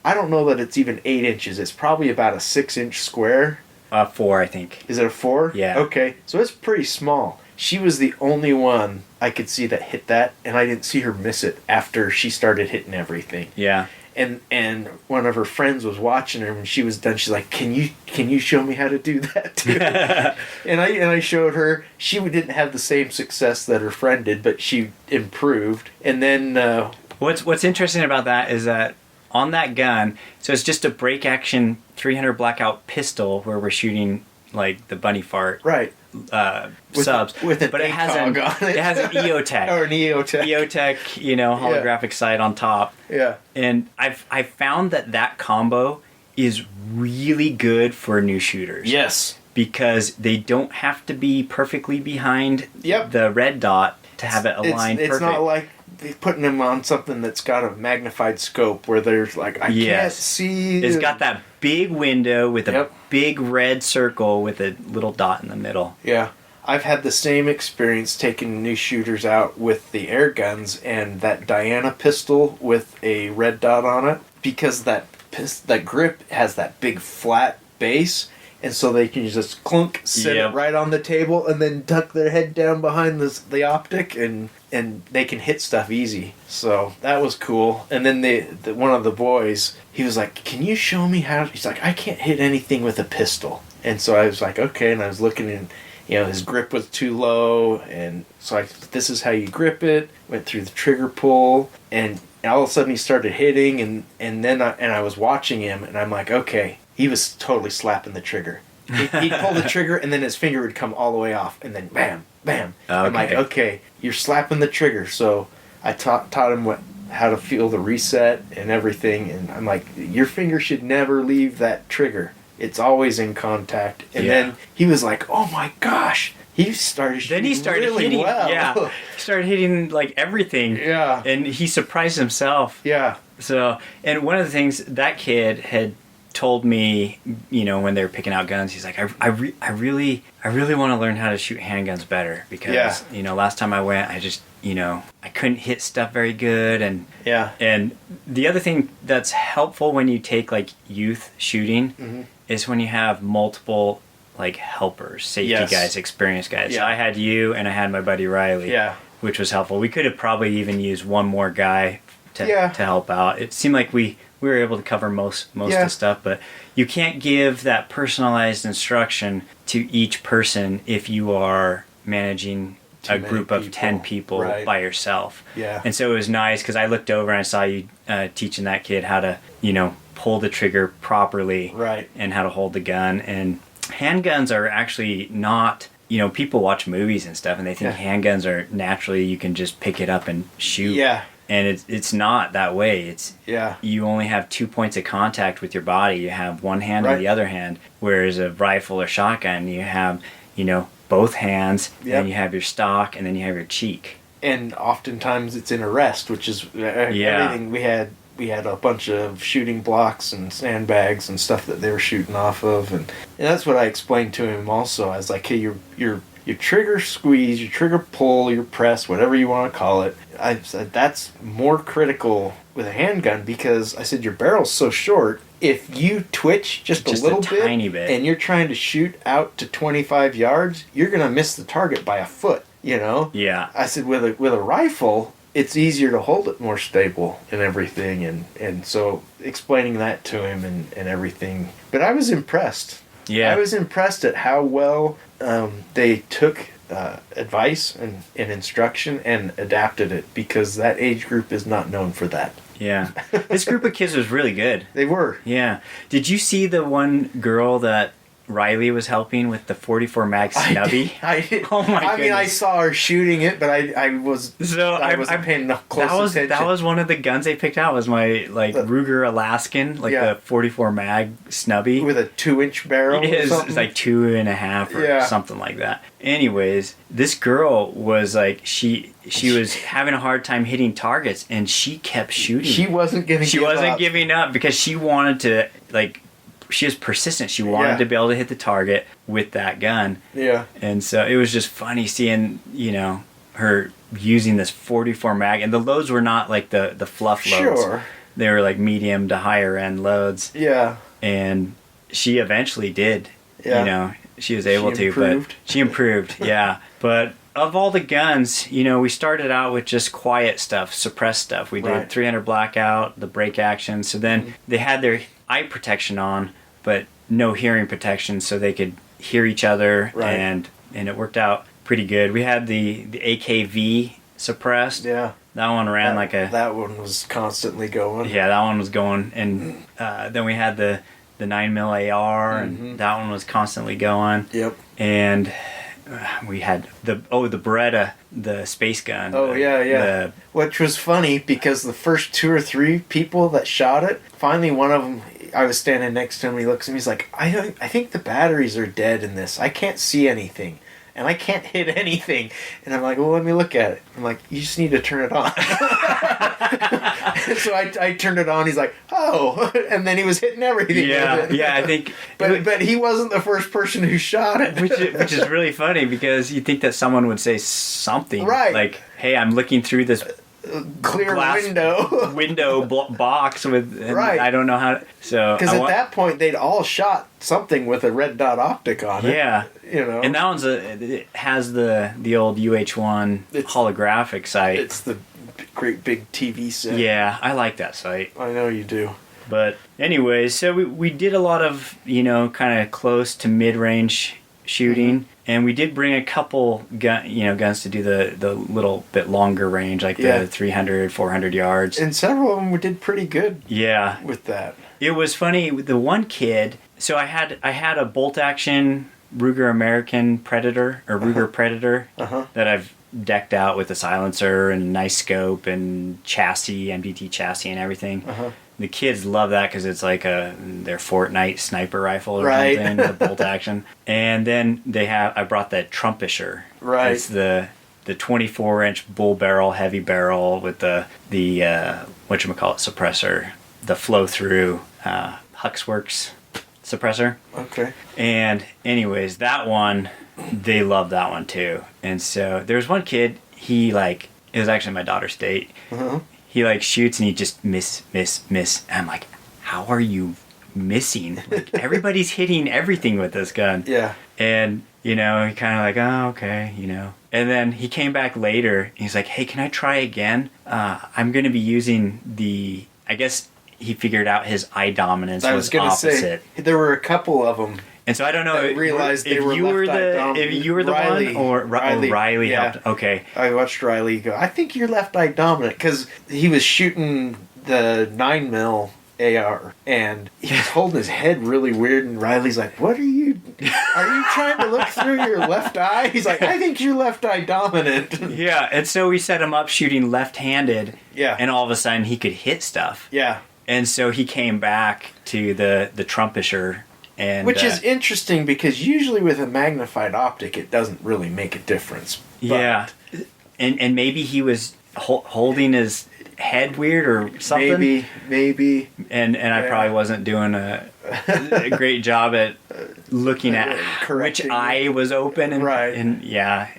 I don't know that it's even 8 inches. It's probably about a 6-inch square. 4, I think. Is it a 4? Yeah. Okay, so it's pretty small. She was the only one I could see that hit that, and I didn't see her miss it after she started hitting everything. Yeah. And one of her friends was watching her, and when she was done, she's like, "Can you show me how to do that too?" and I showed her. She didn't have the same success that her friend did, but she improved. And then what's interesting about that is that on that gun, so it's just a break action 300 blackout pistol where we're shooting the bunny fart. Right. Subs, but it has an EOTech or an EOTech, holographic sight on top. Yeah, and I've found that combo is really good for new shooters. Yes, because they don't have to be perfectly behind the red dot to have it aligned. It's perfect. not like putting them on something that's got a magnified scope where there's I can't see. It's got that big window with a big red circle with a little dot in the middle. Yeah. I've had the same experience taking new shooters out with the air guns and that Diana pistol with a red dot on it, because that grip has that big flat base, and so they can just clunk, sit it right on the table, and then tuck their head down behind the optic, and they can hit stuff easy. So that was cool. And then one of the boys, he was like, "Can you show me how?" He's like, "I can't hit anything with a pistol." And so I was like, "Okay." And I was looking, and his grip was too low, and so this is how you grip it. Went through the trigger pull, and all of a sudden he started hitting, and then I was watching him, and I'm like, okay. He was totally slapping the trigger. He'd pull the trigger, and then his finger would come all the way off, and then bam, bam. Okay. I'm like, okay, you're slapping the trigger. So I taught him how to feel the reset and everything, and I'm like, your finger should never leave that trigger. It's always in contact. And then he was like, oh my gosh. He started shooting really hitting, well. Yeah, he started hitting like everything. Yeah. And he surprised himself. Yeah. So, and one of the things that kid had told me, when they were picking out guns, he's like, I really want to learn how to shoot handguns better, because last time I went, I just I couldn't hit stuff very good, and the other thing that's helpful when you take like youth shooting is when you have multiple like helpers, safety guys, experienced guys. So I had you, and I had my buddy Riley, which was helpful. We could have probably even used one more guy to help out. It seemed like we were able to cover most of the stuff, but you can't give that personalized instruction to each person if you are managing a group of 10 people by yourself. Yeah. And so it was nice, because I looked over and I saw you teaching that kid how to, pull the trigger properly, and how to hold the gun. And handguns are actually not, people watch movies and stuff and they think handguns are naturally, you can just pick it up and shoot. Yeah. And it's not that way. It's you only have 2 points of contact with your body. You have one hand and the other hand, whereas a rifle or shotgun, you have, both hands, and you have your stock, and then you have your cheek. And oftentimes it's in a rest, which is everything. We had a bunch of shooting blocks and sandbags and stuff that they were shooting off of, and that's what I explained to him also. I was like, hey, your trigger squeeze, your trigger pull, your press, whatever you want to call it, I said that's more critical with a handgun, because I said your barrel's so short, if you twitch just a little tiny bit and you're trying to shoot out to 25 yards, you're going to miss the target by a foot, Yeah. I said with a rifle, it's easier to hold it more stable and everything, and so explaining that to him and everything. But I was impressed. Yeah. I was impressed at how well they took advice and instruction and adapted it, because that age group is not known for that. Yeah. This group of kids was really good. They were. Yeah. Did you see the one girl that Riley was helping with the 44 mag snubby? I did. Oh my goodness. I mean, I saw her shooting it, but I wasn't paying close attention. That was one of the guns they picked out, was my Ruger Alaskan, the 44 mag snubby. With a 2-inch barrel or something? It's like 2.5 or something like that. Anyways, this girl was like, she was having a hard time hitting targets, and she kept shooting. She wasn't giving up because she wanted to, she was persistent. She wanted to be able to hit the target with that gun. Yeah. And so it was just funny seeing, her using this 44 mag. And the loads were not like the fluff loads. Sure. They were like medium to higher end loads. Yeah. And she eventually did. Yeah. She was able to. But she improved, yeah. But of all the guns, we started out with just quiet stuff, suppressed stuff. We did 300 blackout, the break action. So then they had their eye protection on, but no hearing protection, so they could hear each other, and it worked out pretty good. We had the AKV suppressed. Yeah. That one ran that one was constantly going. Yeah, that one was going. And then we had the 9mm AR, and that one was constantly going. Yep. And we had the Beretta, the space gun. Oh, yeah. Which was funny, because the first 2 or 3 people that shot it, finally one of them, I was standing next to him, and he looks at me, he's like, I think the batteries are dead in this. I can't see anything. And I can't hit anything. And I'm like, well, let me look at it. I'm like, you just need to turn it on. So I turned it on. He's like, oh, and then he was hitting everything. Yeah, with it. yeah. I think, but he wasn't the first person who shot it, which is really funny because you think that someone would say something like, "Hey, I'm looking through this clear glass window box with right. I don't know how to, so because at that point they'd all shot something with a red dot optic on it. Yeah, and that it has the old UH1 holographic sight. It's the great big TV set. Yeah, I like that sight. I know you do. But anyways, so we did a lot of kind of close to mid-range shooting. And we did bring a couple guns to do the little bit longer range, like the 300, 400 yards. And several of them did pretty good. Yeah, with that. It was funny. The one kid. So I had a bolt action Ruger American Predator or Ruger Predator that I've decked out with a silencer and nice scope and chassis, MDT chassis and everything. The kids love that because it's like their Fortnite sniper rifle or something, the bolt action. And then I brought that Trumpisher. Right. It's the 24-inch bull barrel, heavy barrel with the whatchamacallit suppressor, the flow through Huxworks suppressor. Okay. And anyways, that one, they love that one too. And so there was one kid, it was actually my daughter's date. He shoots and he just miss. And I'm like, how are you missing? Like, everybody's hitting everything with this gun. Yeah. And, he kind of like, oh, okay, And then he came back later and he's like, hey, can I try again? I'm going to be using I guess he figured out his eye dominance was opposite. Say, there were a couple of them. And so I don't know if you were the Riley, one or Riley yeah. helped. Okay. I watched Riley go, I think you're left eye dominant because he was shooting the 9mm AR and he was holding his head really weird and Riley's like, what are you trying to look through your left eye? He's like, I think you're left eye dominant. Yeah, and so we set him up shooting left-handed. Yeah. And all of a sudden he could hit stuff. Yeah. And so he came back to the Trumpisher. Which is interesting because usually with a magnified optic it doesn't really make a difference. Yeah. And maybe he was holding his head weird or something. Maybe. And I probably wasn't doing a great job at looking at which eye was open and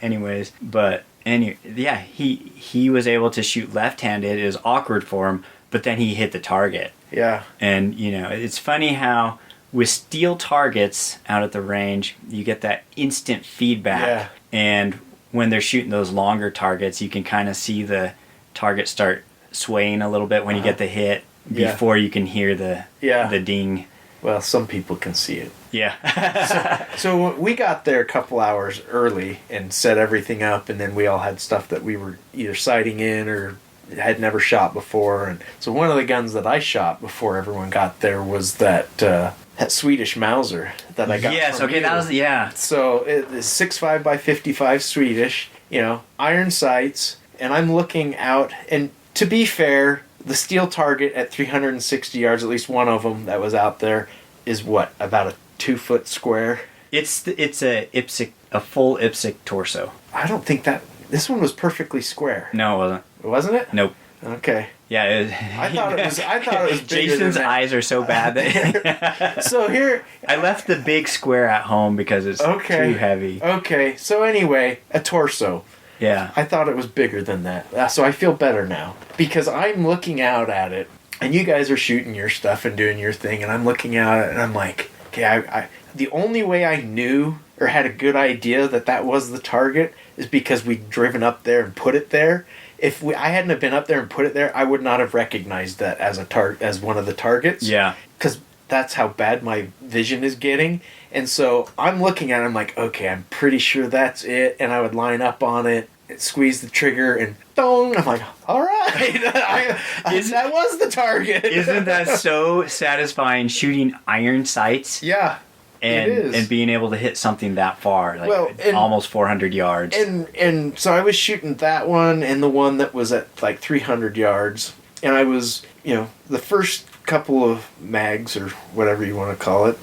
anyways. But he was able to shoot left-handed. It was awkward for him, but then he hit the target. Yeah. And it's funny how with steel targets out at the range, you get that instant feedback. Yeah. And when they're shooting those longer targets, you can kind of see the target start swaying a little bit when you get the hit before you can hear the ding. Well, some people can see it. Yeah. So we got there a couple hours early and set everything up, and then we all had stuff that we were either sighting in or had never shot before. And so one of the guns that I shot before everyone got there was that Swedish Mauser that I got. Yes, from okay, you. that was So it is 6.5x55 Swedish, iron sights, and I'm looking out. And to be fair, the steel target at 360 yards, at least one of them that was out there, is what, about a 2-foot square. It's a full IPSC torso. I don't think this one was perfectly square. No, it wasn't. Wasn't it? Nope. Okay. Yeah, I thought it was bigger Jason's than that. eyes are so bad that So here I left the big square at home because it's too heavy. Okay. So anyway, a torso. Yeah. I thought it was bigger than that. So I feel better now because I'm looking out at it and you guys are shooting your stuff and doing your thing and I'm looking out at it and I'm like, okay, I the only way I knew or had a good idea that was the target is because we'd driven up there and put it there. If I hadn't have been up there and put it there, I would not have recognized that as one of the targets. Yeah. Because that's how bad my vision is getting. And so I'm looking at it, I'm like, okay, I'm pretty sure that's it. And I would line up on it, and squeeze the trigger, and dong! I'm like, all right, that was the target. Isn't that so satisfying shooting iron sights? Yeah. And being able to hit something that far, almost 400 yards. And so I was shooting that one and the one that was at 300 yards. And I was, the first couple of mags or whatever you want to call it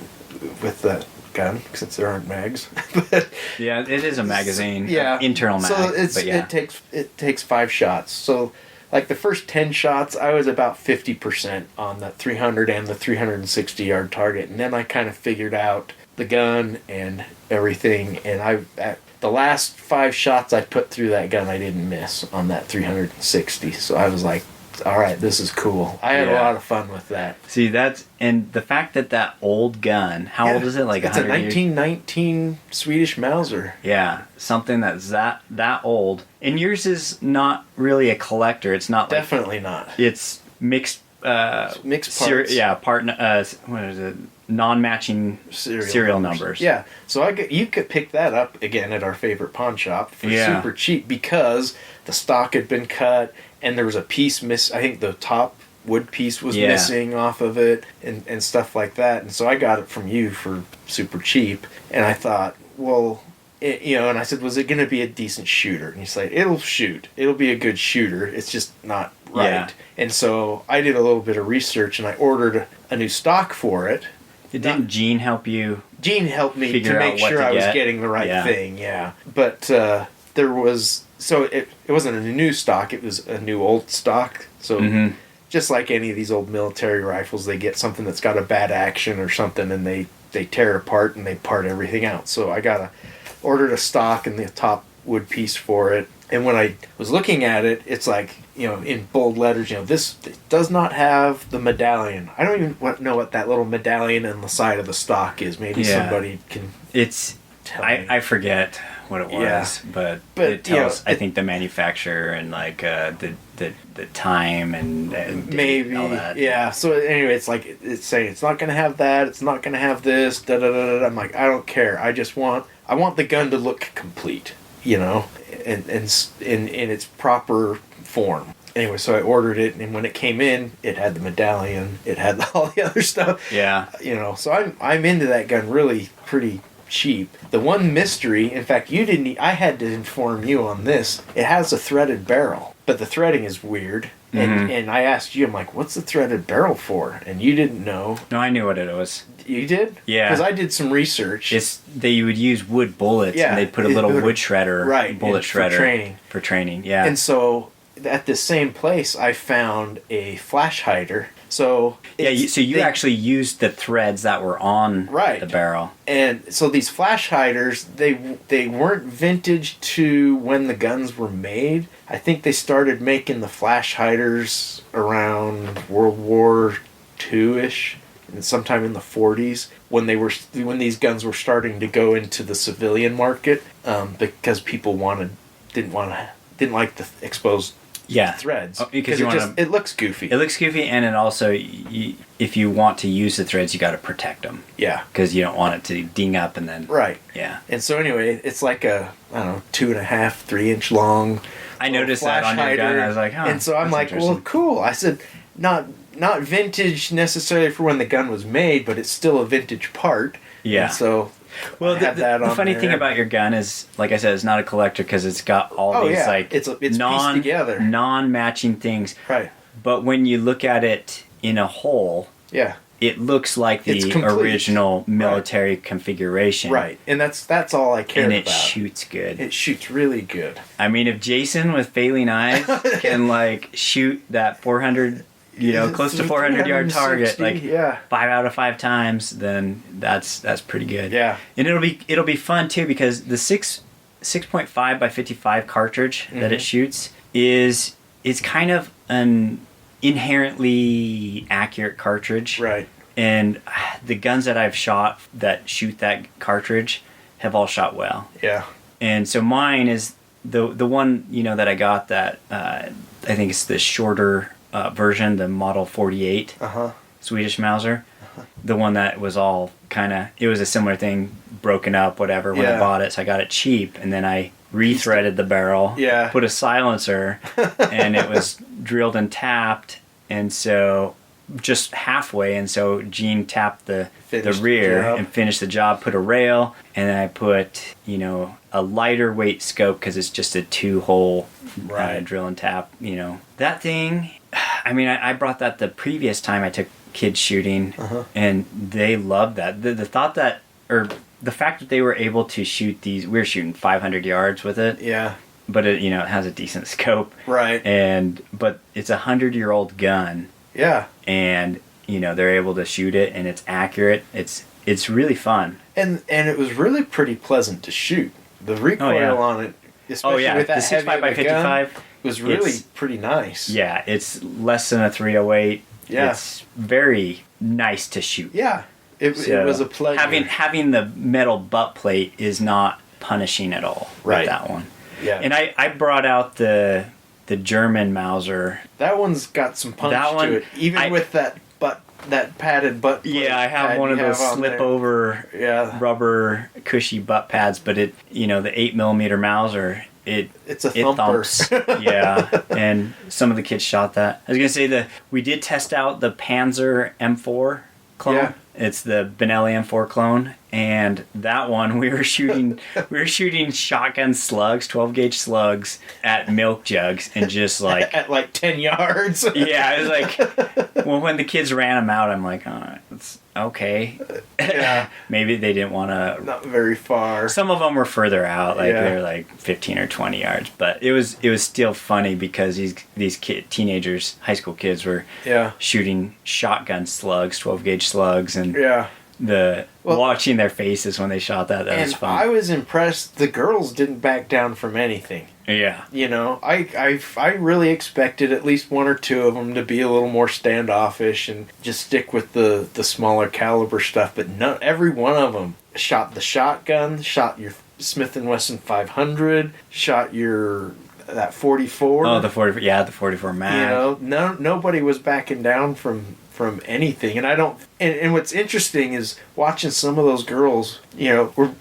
with that gun, since there aren't mags. But yeah, it is a magazine. Yeah. Internal mag. So it takes 5 shots. So like the first 10 shots, I was about 50% on that 300 and the 360 yard target. And then I kind of figured out the gun and everything. And the last 5 shots I put through that gun, I didn't miss on that 360. So I was like, all right, this is cool. I had a lot of fun with that. See, and the fact that old gun, how old is it? Like it's a 1919 Swedish Mauser. Yeah, something that's that old. And yours is not really a collector. It's not definitely not. It's mixed mixed parts. What is it? Non-matching serial numbers. Yeah, so you could pick that up again at our favorite pawn shop for super cheap because the stock had been cut and there was a piece I think the top wood piece was missing off of it and stuff like that. And so I got it from you for super cheap. And I thought, well, and I said, was it going to be a decent shooter? And he's like, it'll shoot. It'll be a good shooter. It's just not right. Yeah. And so I did a little bit of research and I ordered a new stock for it. Didn't Gene help you? Gene helped me to make sure I was getting the right thing, yeah. But there was... So it wasn't a new stock, it was a new old stock. So just like any of these old military rifles, they get something that's got a bad action or something and they tear apart and they part everything out. So I ordered a stock and the top wood piece for it. And when I was looking at it, it's like, in bold letters, this does not have the medallion. I don't even know what that little medallion on the side of the stock is. Maybe somebody can tell me. I forget what it was, but it tells, I think, the manufacturer and like the time and maybe all that. Yeah. So anyway, it's like it's saying it's not going to have that. It's not going to have this. Da da da da. I'm like, I don't care. I want the gun to look complete. And in its proper form. Anyway, so I ordered it, and when it came in, it had the medallion, it had all the other stuff. Yeah. So I'm into that gun really pretty cheap. The one mystery, in fact, I had to inform you on this. It has a threaded barrel, but the threading is weird. And I asked you, I'm like, what's the threaded barrel for? And you didn't know. No, I knew what it was. You did? Yeah. Because I did some research. They would use wood bullets, and they'd put a little wood shredder, bullet shredder. For training, yeah. And so at this same place, I found a flash hider. So you actually used the threads that were on the barrel. And so these flash hiders, they weren't vintage to when the guns were made. I think they started making the flash hiders around World War II-ish, and sometime in the 40s when these guns were starting to go into the civilian market, because people didn't like the exposed threads, because it looks goofy. It looks goofy, and it also, if you want to use the threads, you got to protect them. Yeah, because you don't want it to ding up and then. Right. Yeah. And so anyway, it's like a 2.5, 3 inch long. I noticed that on your gun. I was like, and so I'm like, well, cool. I said, not vintage necessarily for when the gun was made, but it's still a vintage part. Yeah. And so. Well, the funny thing about your gun is, like I said, it's not a collector because it's got all these it's pieced together, non-matching things. Right. But when you look at it in a whole, it looks like the original military configuration. Right. And that's all I care about. And it shoots good. It shoots really good. I mean, if Jason with failing eyes can shoot that 400. Close to 400 yard target, 5 out of 5 times, then that's pretty good. Yeah. And it'll be fun too, because the 6.5 by 55 cartridge that it shoots is kind of an inherently accurate cartridge. Right. And the guns that I've shot that shoot that cartridge have all shot well. Yeah. And so mine is the one that I got that I think it's the shorter version, the Model 48 Swedish Mauser. The one that was all it was a similar thing, broken up, whatever, when I bought it. So I got it cheap, and then I rethreaded the barrel, put a silencer, and it was drilled and tapped, and so just halfway, and so Gene tapped the rear and finished the job, put a rail, and then I put, a lighter weight scope because it's just a 2-hole drill and tap, That thing, I mean, I brought that the previous time I took kids shooting, and they loved that. The thought that, or the fact that they were able to shoot these, we were shooting 500 yards with it. Yeah. but it it has a decent scope. Right. But it's a 100-year-old gun. Yeah. And they're able to shoot it, and it's accurate. It's really fun. And it was really pretty pleasant to shoot. The recoil on it, especially with that the 65x55 gun, was really pretty nice. Yeah, it's less than a 308. Yeah. It's very nice to shoot. Yeah. It was a pleasure. Having the metal butt plate is not punishing at all with that one. Yeah. And I brought out the German Mauser. That one's got some punch to it, even with that padded butt plate. Yeah, I have one of those slip over rubber cushy butt pads, but the 8mm Mauser, it's a thumper. Thumps. Yeah, and some of the kids shot that. I was gonna say we did test out the Panzer M4 clone. Yeah. It's the Benelli M4 clone, and that one we were shooting shotgun slugs, 12-gauge slugs at milk jugs, and just like at like 10 yards. Yeah, it was like when the kids ran them out, I'm like, oh, it's okay. Yeah, maybe they didn't want to. Not very far. Some of them were further out, like they're like 15 or 20 yards, but it was still funny because these teenagers, high school kids, were shooting shotgun slugs, 12-gauge slugs, and watching their faces when they shot that was fun. I was impressed. The girls didn't back down from anything. Yeah. I really expected at least one or two of them to be a little more standoffish and just stick with the smaller caliber stuff, but every one of them shot the shotgun, shot your Smith & Wesson 500, shot that 44. Oh, the 44. Yeah, the 44 mag. Nobody was backing down from anything, and what's interesting is watching some of those girls. We're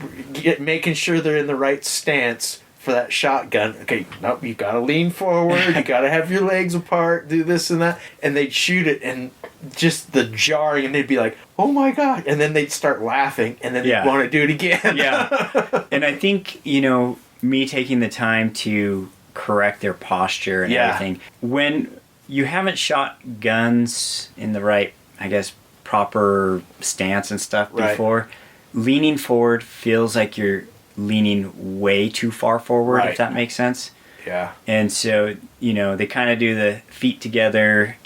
making sure they're in the right stance for that shotgun. Okay, nope, you gotta lean forward. You gotta have your legs apart. Do this and that, and they'd shoot it, and just the jarring, and they'd be like, "Oh my god!" And then they'd start laughing, and then they'd want to do it again. Yeah, and I think me taking the time to correct their posture and everything when you haven't shot guns in the right, I guess, proper stance and stuff before, leaning forward feels like you're leaning way too far forward, if that makes sense. Yeah. And so, they kind of do the feet together,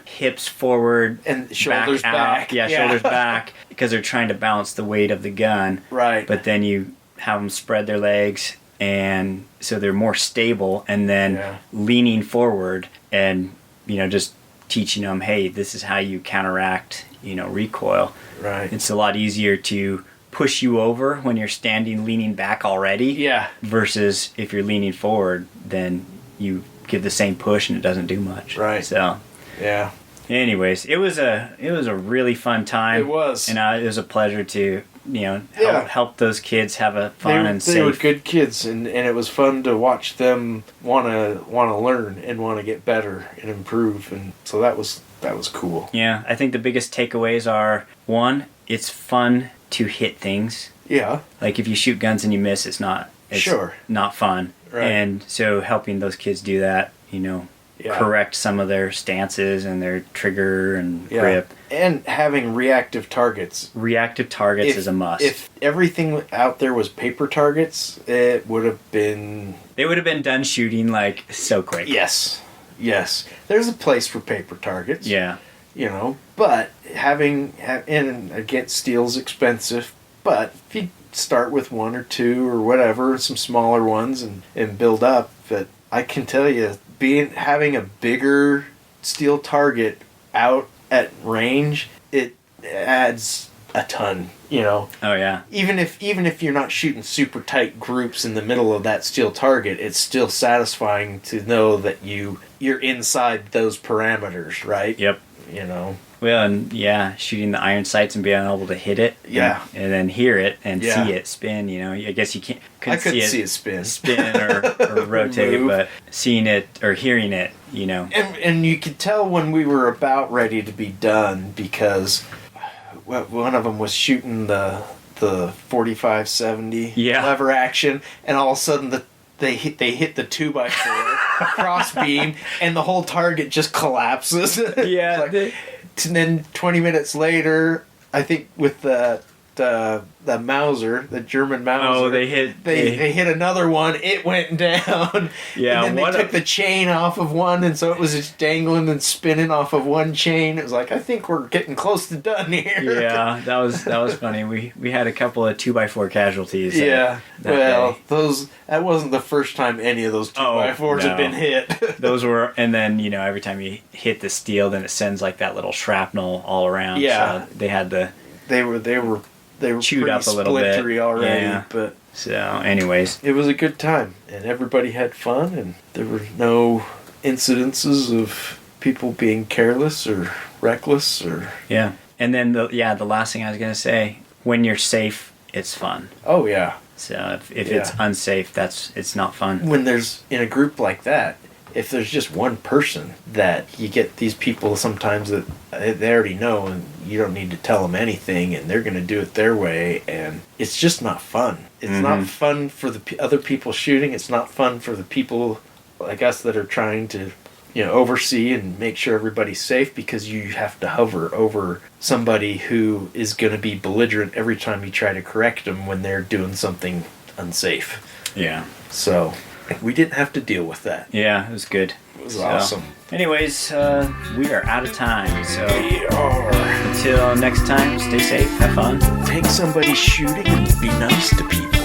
hips forward, and shoulders back. Yeah, shoulders back, because they're trying to balance the weight of the gun. Right. But then you have them spread their legs, and so they're more stable, and then leaning forward and just teaching them, hey, this is how you counteract recoil. Right. It's a lot easier to push you over when you're standing leaning back already, versus if you're leaning forward, then you give the same push and it doesn't do much. Right. So anyways, it was a really fun time. It was, and it was a pleasure to help those kids have a fun and safe. They were good kids, and it was fun to watch them want to learn and want to get better and improve, and so that was cool. Yeah, I think the biggest takeaways are, one, it's fun to hit things. Yeah. Like if you shoot guns and you miss, it's not fun. Right. And so helping those kids do that, correct some of their stances and their trigger and grip. And having reactive targets. Reactive targets is a must. If everything out there was paper targets, it would have been... They would have been done shooting so quick. Yes. There's a place for paper targets. Yeah. But and again, steel's expensive, but if you start with one or two or whatever, some smaller ones and build up, that I can tell you, having a bigger steel target out at range, it adds a ton, Oh yeah. Even if you're not shooting super tight groups in the middle of that steel target, it's still satisfying to know that you're inside those parameters, right? Yep. Well, and shooting the iron sights and being able to hit it, and then hear it and see it spin. I guess you couldn't see it spin or rotate, but seeing it or hearing it, And you could tell when we were about ready to be done, because one of them was shooting the 45-70 lever action, and all of a sudden they hit the 2x4 cross beam, and the whole target just collapses. Yeah. And then 20 minutes later, I think with the the Mauser, the German Mauser. Oh, they hit. They hit another one. It went down. Yeah, and then they took the chain off of one, and so it was just dangling and spinning off of one chain. It was like, I think we're getting close to done here. Yeah, that was funny. We had a couple of 2x4 casualties. Yeah. Well, day. That wasn't the first time any of those 2x4s had been hit. Those were, and then every time you hit the steel, then it sends like that little shrapnel all around. Yeah. So they had They were chewed up a little bit already. Yeah. But so, anyways, it was a good time, and everybody had fun, and there were no incidences of people being careless or reckless or. Yeah. And then the last thing I was gonna say, when you're safe, it's fun. Oh yeah. So if it's unsafe, it's not fun. When there's in a group like that, if there's just one person that you get these people sometimes that they already know and you don't need to tell them anything and they're going to do it their way, and it's just not fun. It's not fun for the other people shooting. It's not fun for the people like us that are trying to oversee and make sure everybody's safe, because you have to hover over somebody who is going to be belligerent every time you try to correct them when they're doing something unsafe. Yeah. So we didn't have to deal with that. Yeah, it was good. It was awesome. Anyways, we are out of time. So We are. Until next time, stay safe, have fun. Take somebody shooting and be nice to people.